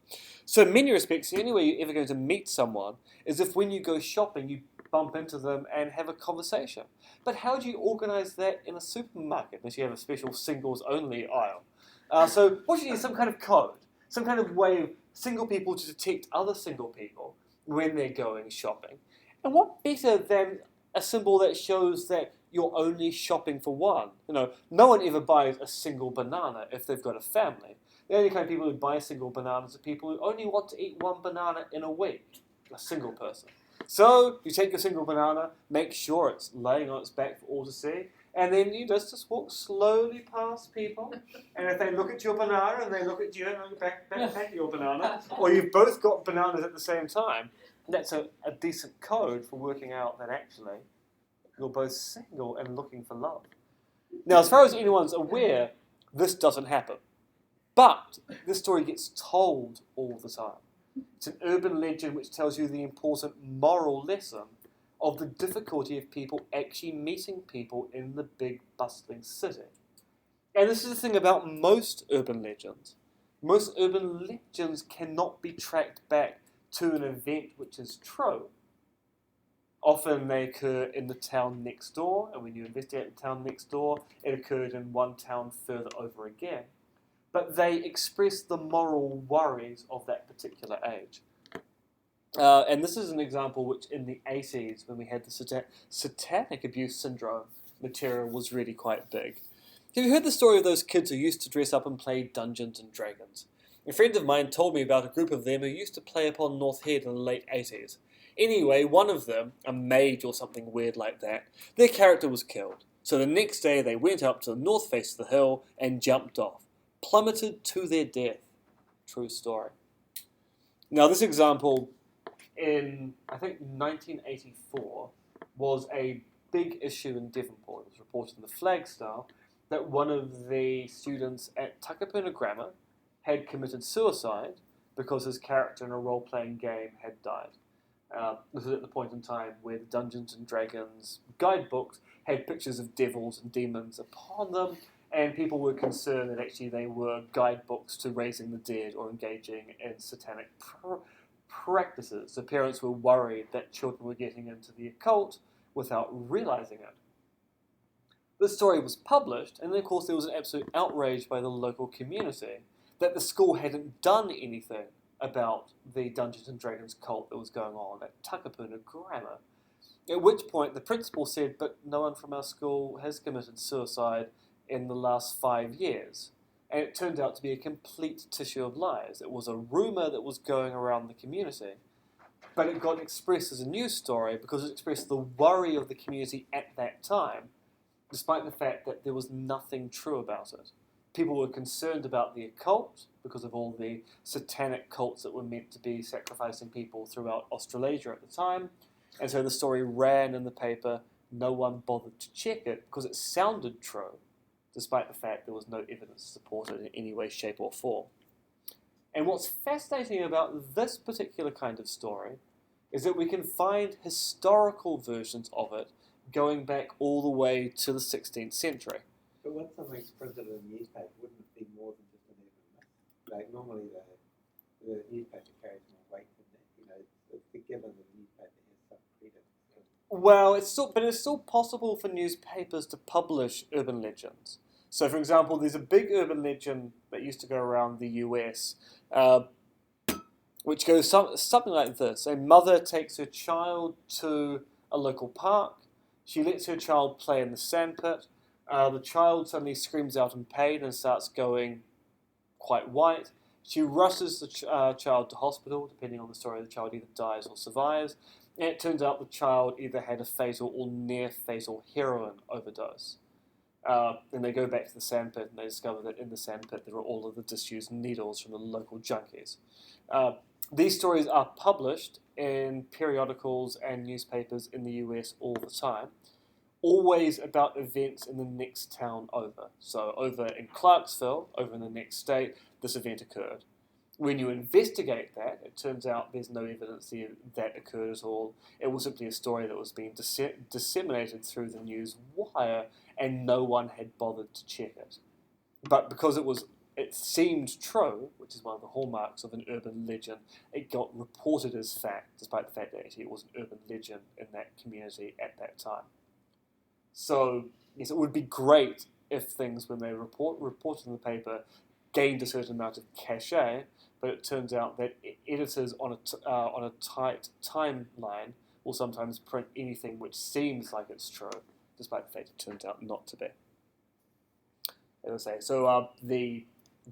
So in many respects, the only way you're ever going to meet someone is if when you go shopping, you bump into them and have a conversation. But how do you organise that in a supermarket unless you have a special singles-only aisle? So what you need is some kind of code, some kind of way of single people to detect other single people when they're going shopping. And what better than a symbol that shows that you're only shopping for one? You know, no one ever buys a single banana if they've got a family. The only kind of people who buy single bananas are people who only want to eat one banana in a week, a single person. So you take your single banana, make sure it's laying on its back for all to see, and then you just walk slowly past people. And if they look at your banana and they look at you and look back at your banana, or you've both got bananas at the same time, that's a decent code for working out that actually you're both single and looking for love. Now, as far as anyone's aware, this doesn't happen. But this story gets told all the time. It's an urban legend which tells you the important moral lesson of the difficulty of people actually meeting people in the big bustling city. And this is the thing about most urban legends. Most urban legends cannot be tracked back to an event which is true. Often they occur in the town next door, and when you investigate the town next door, it occurred in one town further over again. But they express the moral worries of that particular age. And this is an example which in the 80s, when we had the satanic abuse syndrome material, was really quite big. Have you heard the story of those kids who used to dress up and play Dungeons and Dragons? A friend of mine told me about a group of them who used to play upon North Head in the late 80s. Anyway, one of them, a mage or something weird like that, their character was killed. So the next day they went up to the north face of the hill and jumped off, plummeted to their death. True story. Now this example in, I think, 1984 was a big issue in Devonport. It was reported in the Flagstaff that one of the students at Takapuna Grammar had committed suicide because his character in a role-playing game had died. This was at the point in time where the Dungeons and Dragons guidebooks had pictures of devils and demons upon them, and people were concerned that actually they were guidebooks to raising the dead or engaging in satanic practices. So parents were worried that children were getting into the occult without realizing it. This story was published, and then of course there was an absolute outrage by the local community that the school hadn't done anything about the Dungeons and Dragons cult that was going on at Takapuna Grammar. At which point the principal said, but no one from our school has committed suicide in the last 5 years. And it turned out to be a complete tissue of lies. It was a rumour that was going around the community, but it got expressed as a news story because it expressed the worry of the community at that time, despite the fact that there was nothing true about it. People were concerned about the occult because of all the satanic cults that were meant to be sacrificing people throughout Australasia at the time, and so the story ran in the paper. No one bothered to check it because it sounded true, despite the fact there was no evidence to support it in any way, shape or form. And what's fascinating about this particular kind of story is that we can find historical versions of it going back all the way to the 16th century. But when something's printed in a newspaper, wouldn't it be more than just an urban myth? Like normally the newspaper carries more weight than that. You know, it's given that the newspaper has some credit. Well, it's still possible for newspapers to publish urban legends. So, for example, there's a big urban legend that used to go around the US, which goes something like this. A mother takes her child to a local park. She lets her child play in the sandpit. The child suddenly screams out in pain and starts going quite white. She rushes the child to hospital. Depending on the story, the child either dies or survives. And it turns out the child either had a fatal or near-fatal heroin overdose. And they go back to the sandpit and they discover that in the sandpit there are all of the disused needles from the local junkies. These stories are published in periodicals and newspapers in the US all the time, always about events in the next town over. So over in Clarksville, over in the next state, this event occurred. When you investigate that, it turns out there's no evidence that occurred at all. It was simply a story that was being disseminated through the news wire, and no one had bothered to check it. But because it seemed true, which is one of the hallmarks of an urban legend, it got reported as fact, despite the fact that actually it was an urban legend in that community at that time. So, yes, it would be great if things, when they reported in the paper, gained a certain amount of cachet, but it turns out that editors on a tight timeline will sometimes print anything which seems like it's true, despite the fact it turns out not to be. As I say, so the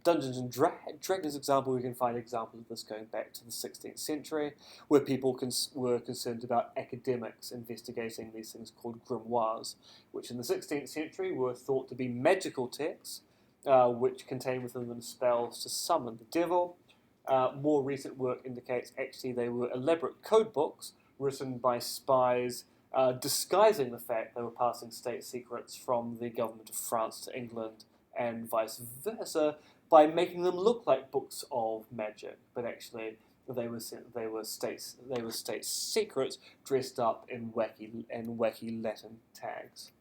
Dungeons and Dragons example, we can find examples of this going back to the 16th century, where people were concerned about academics investigating these things called grimoires, which in the 16th century were thought to be magical texts, which contain within them spells to summon the devil. More recent work indicates actually they were elaborate code books written by spies disguising the fact they were passing state secrets from the government of France to England and vice versa, by making them look like books of magic, but actually they were state secrets dressed up in wacky Latin tags.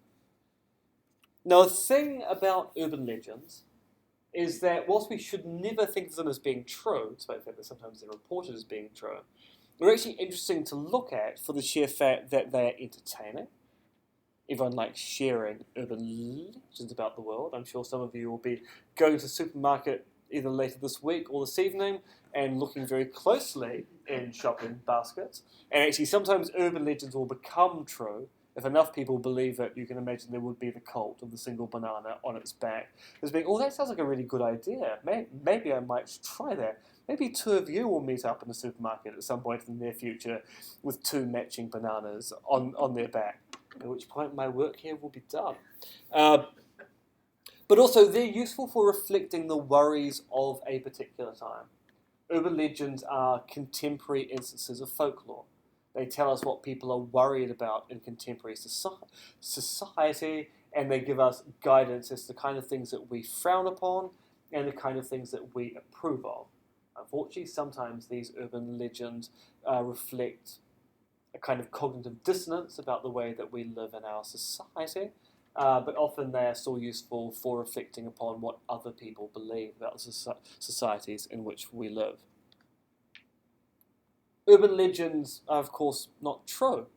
Now, the thing about urban legends is that whilst we should never think of them as being true, despite the fact that sometimes they're reported as being true, they're actually interesting to look at for the sheer fact that they are entertaining. Everyone likes sharing urban legends about the world. I'm sure some of you will be going to the supermarket either later this week or this evening and looking very closely in shopping baskets. And actually, sometimes urban legends will become true. If enough people believe it, you can imagine there would be the cult of the single banana on its back as being, oh, that sounds like a really good idea. Maybe I might try that. Maybe two of you will meet up in the supermarket at some point in the near future with two matching bananas on their back, at which point my work here will be done. But also, they're useful for reflecting the worries of a particular time. Urban legends are contemporary instances of folklore. They tell us what people are worried about in contemporary society, and they give us guidance as to the kind of things that we frown upon and the kind of things that we approve of. Unfortunately, sometimes these urban legends reflect a kind of cognitive dissonance about the way that we live in our society, but often they are still useful for reflecting upon what other people believe about the societies in which we live. Urban legends are, of course, not true,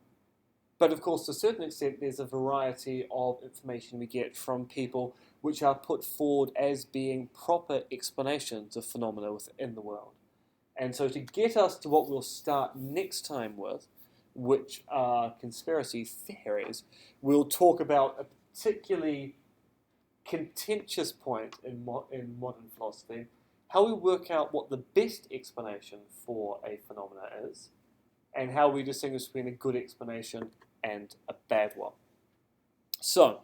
but of course, to a certain extent, there's a variety of information we get from people which are put forward as being proper explanations of phenomena within the world. And so to get us to what we'll start next time with, which are conspiracy theories, we'll talk about a particularly contentious point in modern philosophy, how we work out what the best explanation for a phenomena is, and how we distinguish between a good explanation and a bad one. So,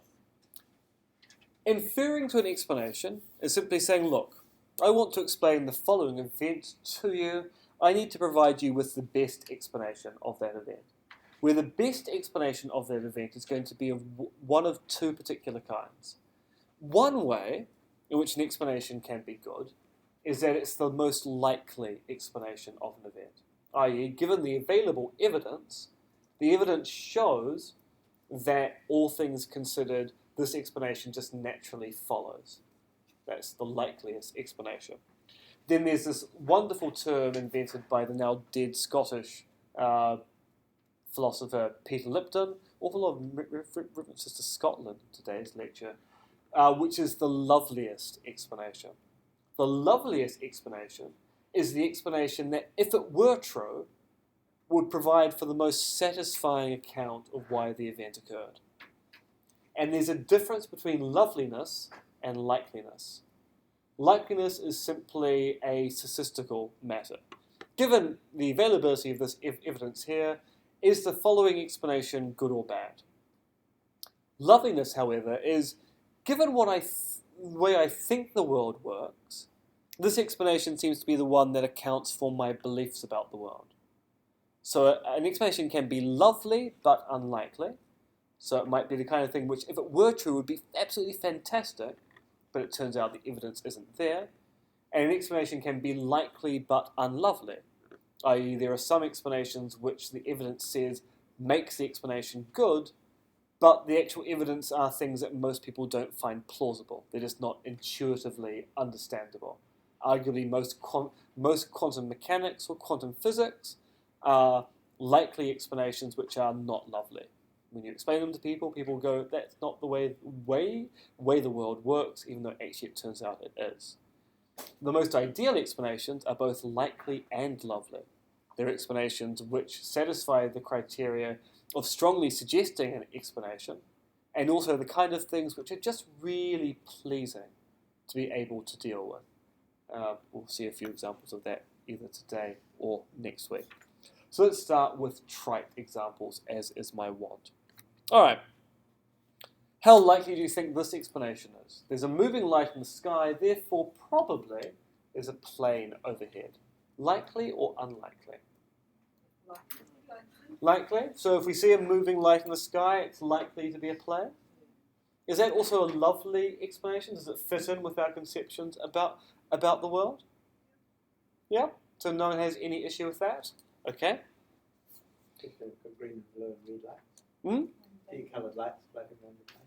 inferring to an explanation is simply saying, look, I want to explain the following event to you. I need to provide you with the best explanation of that event. Where the best explanation of that event is going to be of one of two particular kinds. One way in which an explanation can be good is that it's the most likely explanation of an event. I.e., given the available evidence, the evidence shows that all things considered, this explanation just naturally follows. That's the likeliest explanation. Then there's this wonderful term invented by the now dead Scottish philosopher Peter Lipton, awful lot of references to Scotland in today's lecture, which is the loveliest explanation. The loveliest explanation is the explanation that, if it were true, would provide for the most satisfying account of why the event occurred. And there's a difference between loveliness and likeliness. Likeliness is simply a statistical matter. Given the availability of this evidence here, is the following explanation good or bad? Loveliness, however, is, given what the way I think the world works, this explanation seems to be the one that accounts for my beliefs about the world. So an explanation can be lovely but unlikely. So it might be the kind of thing which, if it were true, would be absolutely fantastic, but it turns out the evidence isn't there. And an explanation can be likely but unlovely, i.e. there are some explanations which the evidence says makes the explanation good, but the actual evidence are things that most people don't find plausible. They're just not intuitively understandable. Arguably, most quantum mechanics or quantum physics are likely explanations which are not lovely. When you explain them to people, people go, that's not the way the world works, even though actually it turns out it is. The most ideal explanations are both likely and lovely. They're explanations which satisfy the criteria of strongly suggesting an explanation, and also the kind of things which are just really pleasing to be able to deal with. We'll see a few examples of that either today or next week. So let's start with trite examples, as is my wont. All right. How likely do you think this explanation is? There's a moving light in the sky, therefore probably there's a plane overhead. Likely or unlikely? Likely. So if we see a moving light in the sky, it's likely to be a plane. Is that also a lovely explanation? Does it fit in with our conceptions about the world? Yeah? So no one has any issue with that? Okay. Just a green, blue and red lights. Hmm? Coloured lights floating around the plane.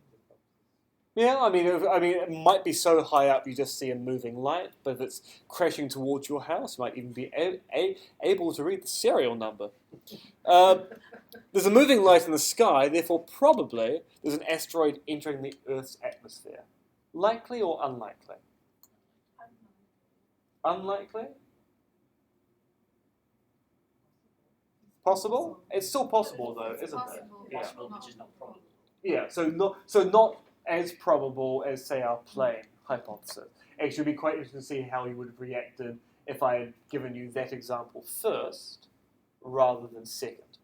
Yeah, I mean, it might be so high up you just see a moving light, but if it's crashing towards your house, you might even be able to read the serial number. There's a moving light in the sky, therefore probably there's an asteroid entering the Earth's atmosphere. Likely or unlikely? Unlikely? Possible? It's still possible though, isn't it? Possible, Yeah. Possible, which is not probable. Yeah, so not as probable as, say, our plane hypothesis. Actually, it would be quite interesting to see how you would have reacted if I had given you that example first rather than second.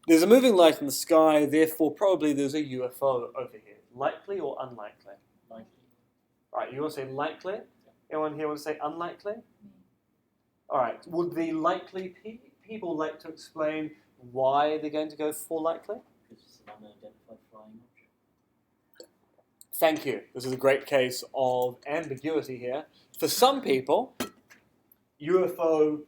There's a moving light in the sky, therefore probably there's a UFO over here. Likely or unlikely? Likely. Right, you want to say likely? Anyone here want to say unlikely? All right, would the likely people like to explain why they're going to go for likely? Because it's an unidentified flying object. Thank you. This is a great case of ambiguity here. For some people, UFO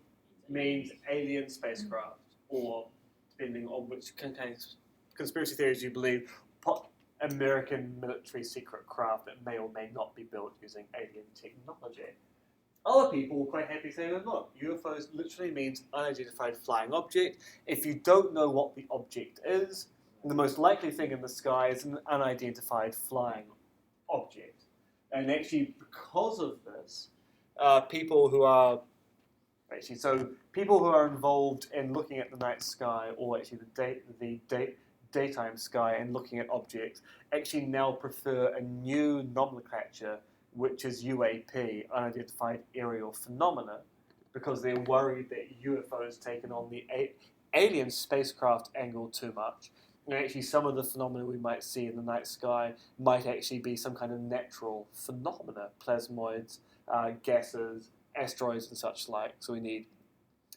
means alien spacecraft, or depending on which conspiracy theories you believe, American military secret craft that may or may not be built using alien technology. Other people will quite happily say, look, UFOs literally means unidentified flying object. If you don't know what the object is, the most likely thing in the sky is an unidentified flying object. And actually, because of this, people who are involved in looking at the night sky, or actually the daytime sky and looking at objects, actually now prefer a new nomenclature, which is UAP, unidentified aerial phenomena, because they're worried that UFOs taken on the alien spacecraft angle too much. And actually some of the phenomena we might see in the night sky might actually be some kind of natural phenomena, plasmoids, gases, asteroids and such like. So we need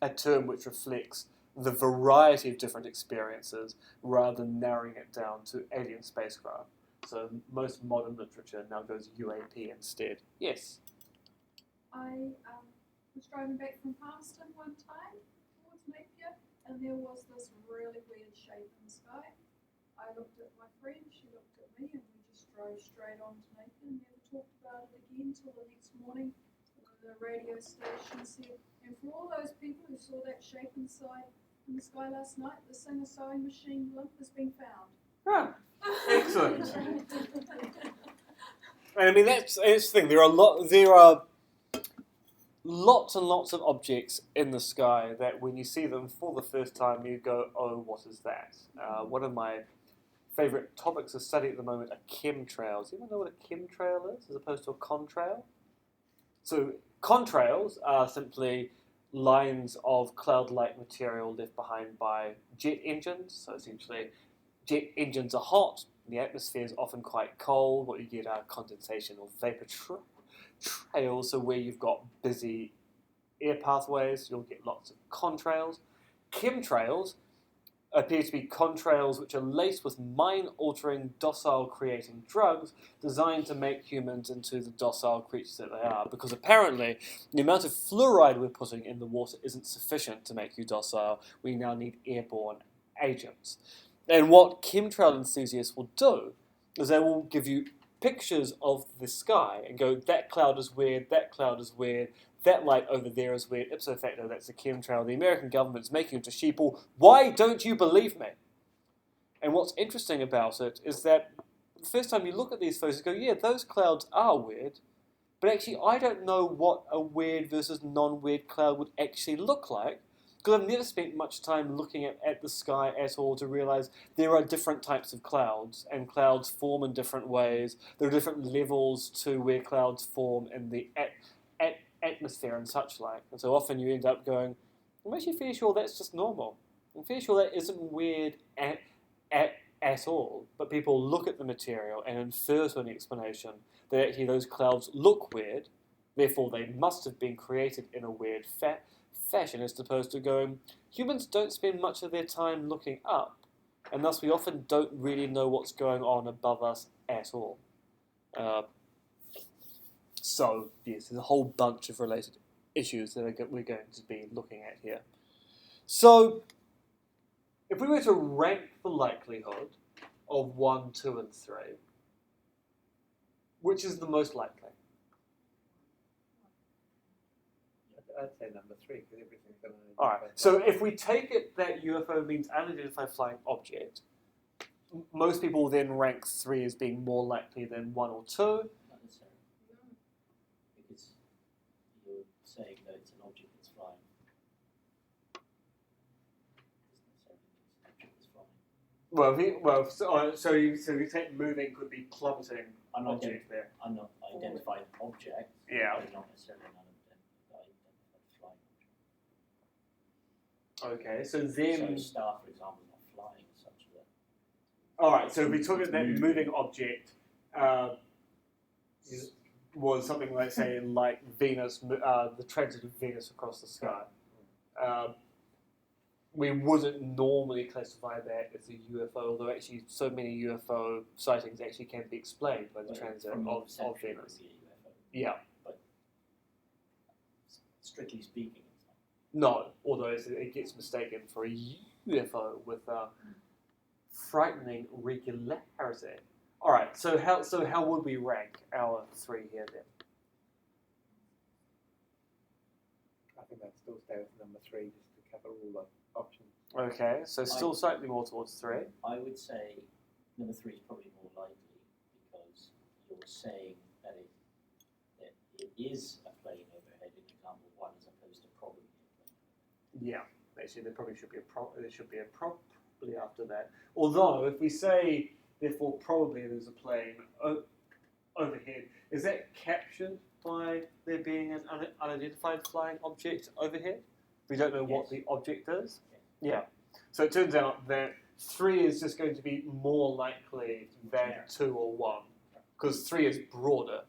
a term which reflects the variety of different experiences rather than narrowing it down to alien spacecraft. So most modern literature now goes UAP instead. Yes? I was driving back from Palmerston one time towards Napier, and there was this really weird shape in the sky. I looked at my friend, she looked at me, and we just drove straight on to Napier and never talked about it again until the next morning. The radio station said, and for all those people who saw that shape in the sky last night, the Singer sewing machine limp has been found. Ah, excellent. I mean, that's the thing. There are lots and lots of objects in the sky that when you see them for the first time, you go, oh, what is that? One of my favourite topics of study at the moment are chemtrails. You ever know what a chemtrail is as opposed to a contrail? So contrails are simply lines of cloud-like material left behind by jet engines. So essentially, jet engines are hot, the atmosphere is often quite cold. What you get are condensation or vapor trails. So where you've got busy air pathways, you'll get lots of contrails. Chemtrails appear to be contrails which are laced with mind-altering, docile-creating drugs designed to make humans into the docile creatures that they are. Because apparently, the amount of fluoride we're putting in the water isn't sufficient to make you docile. We now need airborne agents. And what chemtrail enthusiasts will do is they will give you pictures of the sky and go, that cloud is weird, that cloud is weird, that light over there is weird, ipso facto, that's a chemtrail. The American government's making it into sheeple. Why don't you believe me? And what's interesting about it is that the first time you look at these photos, you go, yeah, those clouds are weird, but actually I don't know what a weird versus non-weird cloud would actually look like, because I've never spent much time looking at the sky at all to realize there are different types of clouds, and clouds form in different ways. There are different levels to where clouds form in the atmosphere and such like. And so often you end up going, I'm actually fairly sure that's just normal. I'm fairly sure that isn't weird at all. But people look at the material and infer to an explanation that actually those clouds look weird, therefore they must have been created in a weird fashion, as opposed to going, humans don't spend much of their time looking up, and thus we often don't really know what's going on above us at all. So, yes, there's a whole bunch of related issues that we're going to be looking at here. So, if we were to rank the likelihood of 1, 2, and 3, Which is the most likely? I'd say number 3 because everything's going to. All right. So if we take it that UFO means unidentified flying object, most people will then rank 3 as being more likely than 1 or 2. Not necessarily. Because you're saying that it's an object that's flying. Doesn't necessarily mean it's an object that's flying. So you take moving could be plummeting object there. Unidentified object. Yeah. But not necessarily an unidentified flying object. Okay. So then. So a star, for example, is not flying as such that. All right. So if we took it that moving object was something like say like Venus, the transit of Venus across the sky. We wouldn't normally classify that as a UFO, although actually so many UFO sightings actually can be explained by the transit of Venus. Yeah. But strictly speaking, it's not. No, although it gets mistaken for a UFO with frightening regularity. All right, so how would we rank our 3 here then? I think I'd still stay with number 3 just to cover all the options. Okay, so still slightly more towards 3. I would say number 3 is probably more likely because you're saying that it is a plane overhead in example 1 as opposed to probably a plane. Yeah, actually there probably should be a probably after that. Although if we say therefore probably there's a plane overhead, is that captured by there being an unidentified flying object overhead? We don't know what the object is. Yeah. So it turns out that 3 is just going to be more likely than 2 or 1, because 3 is broader,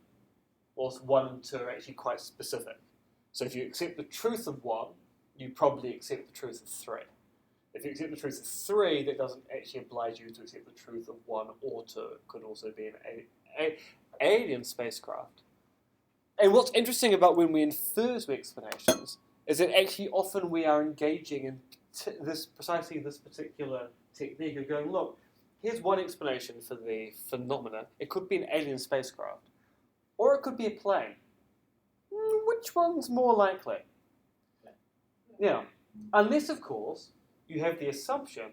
whilst 1 and 2 are actually quite specific. So if you accept the truth of 1, you probably accept the truth of 3. If you accept the truth of 3, that doesn't actually oblige you to accept the truth of 1 or 2. It could also be an alien spacecraft. And what's interesting about when we infer to explanations is that actually often we are engaging in precisely this particular technique of going, look, here's one explanation for the phenomena. It could be an alien spacecraft, or it could be a plane. Which one's more likely? Yeah. Unless, of course, you have the assumption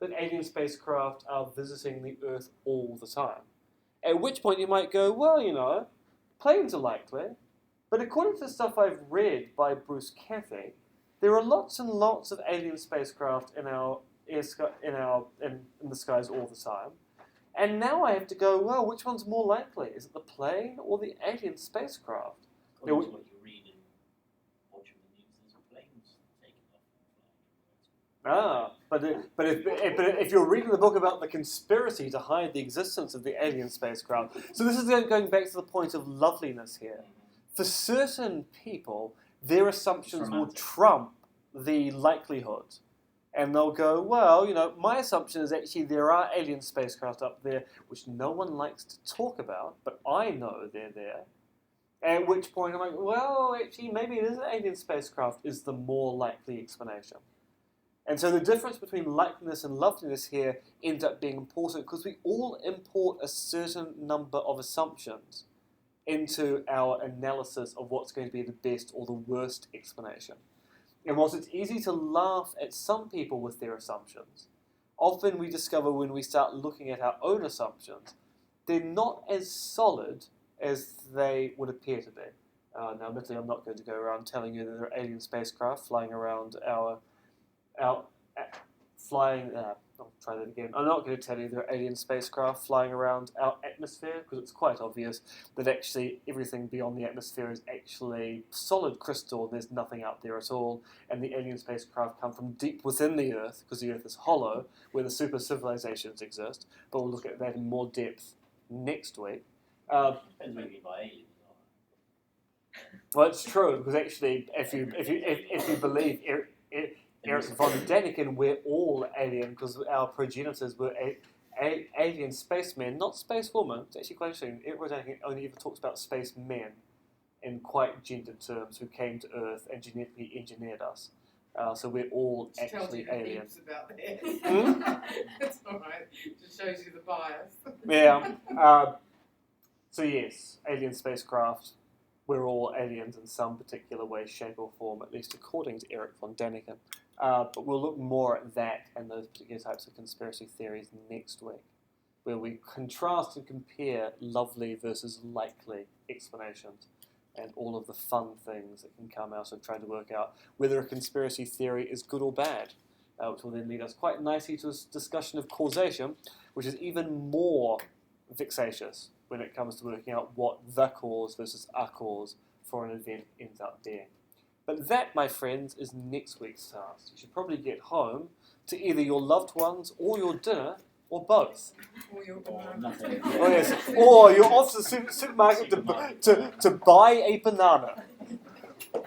that alien spacecraft are visiting the Earth all the time. At which point you might go, well, you know, planes are likely, but according to the stuff I've read by Bruce Cathey, there are lots and lots of alien spacecraft in the skies all the time. And now I have to go, well, which one's more likely? Is it the plane or the alien spacecraft? According to what you read and watch on the news, there's planes taking off and flying. But if you're reading the book about the conspiracy to hide the existence of the alien spacecraft, so this is going back to the point of loveliness here. For certain people, their assumptions will trump the likelihood. And they'll go, well, you know, my assumption is actually there are alien spacecraft up there, which no one likes to talk about, but I know they're there. At which point I'm like, well, actually, maybe it is an alien spacecraft is the more likely explanation. And so the difference between likeliness and loveliness here ends up being important because we all import a certain number of assumptions into our analysis of what's going to be the best or the worst explanation. And whilst it's easy to laugh at some people with their assumptions, often we discover when we start looking at our own assumptions, they're not as solid as they would appear to be. Now, admittedly, I'm not going to go around telling you that there are alien spacecraft flying around I'll try that again. I'm not going to tell you there are alien spacecraft flying around our atmosphere because it's quite obvious that actually everything beyond the atmosphere is actually solid crystal and there's nothing out there at all, and the alien spacecraft come from deep within the Earth because the Earth is hollow where the super civilizations exist, but we'll look at that in more depth next week. Depends what you mean by aliens. Well, it's true because actually if you believe Eric von Däniken, we're all alien because our progenitors were alien spacemen, not spacewomen. It's actually quite interesting. Eric von Däniken only ever talks about spacemen in quite gendered terms who came to Earth and genetically engineered us. So we're all actually aliens. About that. Hmm? It's all right. It just shows you the bias. Yeah. So yes, alien spacecraft. We're all aliens in some particular way, shape, or form, at least according to Eric von Däniken. But we'll look more at that and those particular types of conspiracy theories next week, where we contrast and compare lovely versus likely explanations and all of the fun things that can come out of trying to work out whether a conspiracy theory is good or bad, which will then lead us quite nicely to a discussion of causation, which is even more vexatious when it comes to working out what the cause versus a cause for an event ends up being. But that, my friends, is next week's task. You should probably get home to either your loved ones or your dinner, or both. Or your Nothing. Oh yes, or you're off to the supermarket to buy a banana.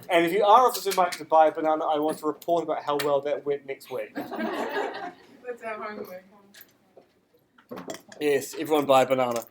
And if you are off to the supermarket to buy a banana, I want to report about how well that went next week. That's our homework. Yes, everyone buy a banana.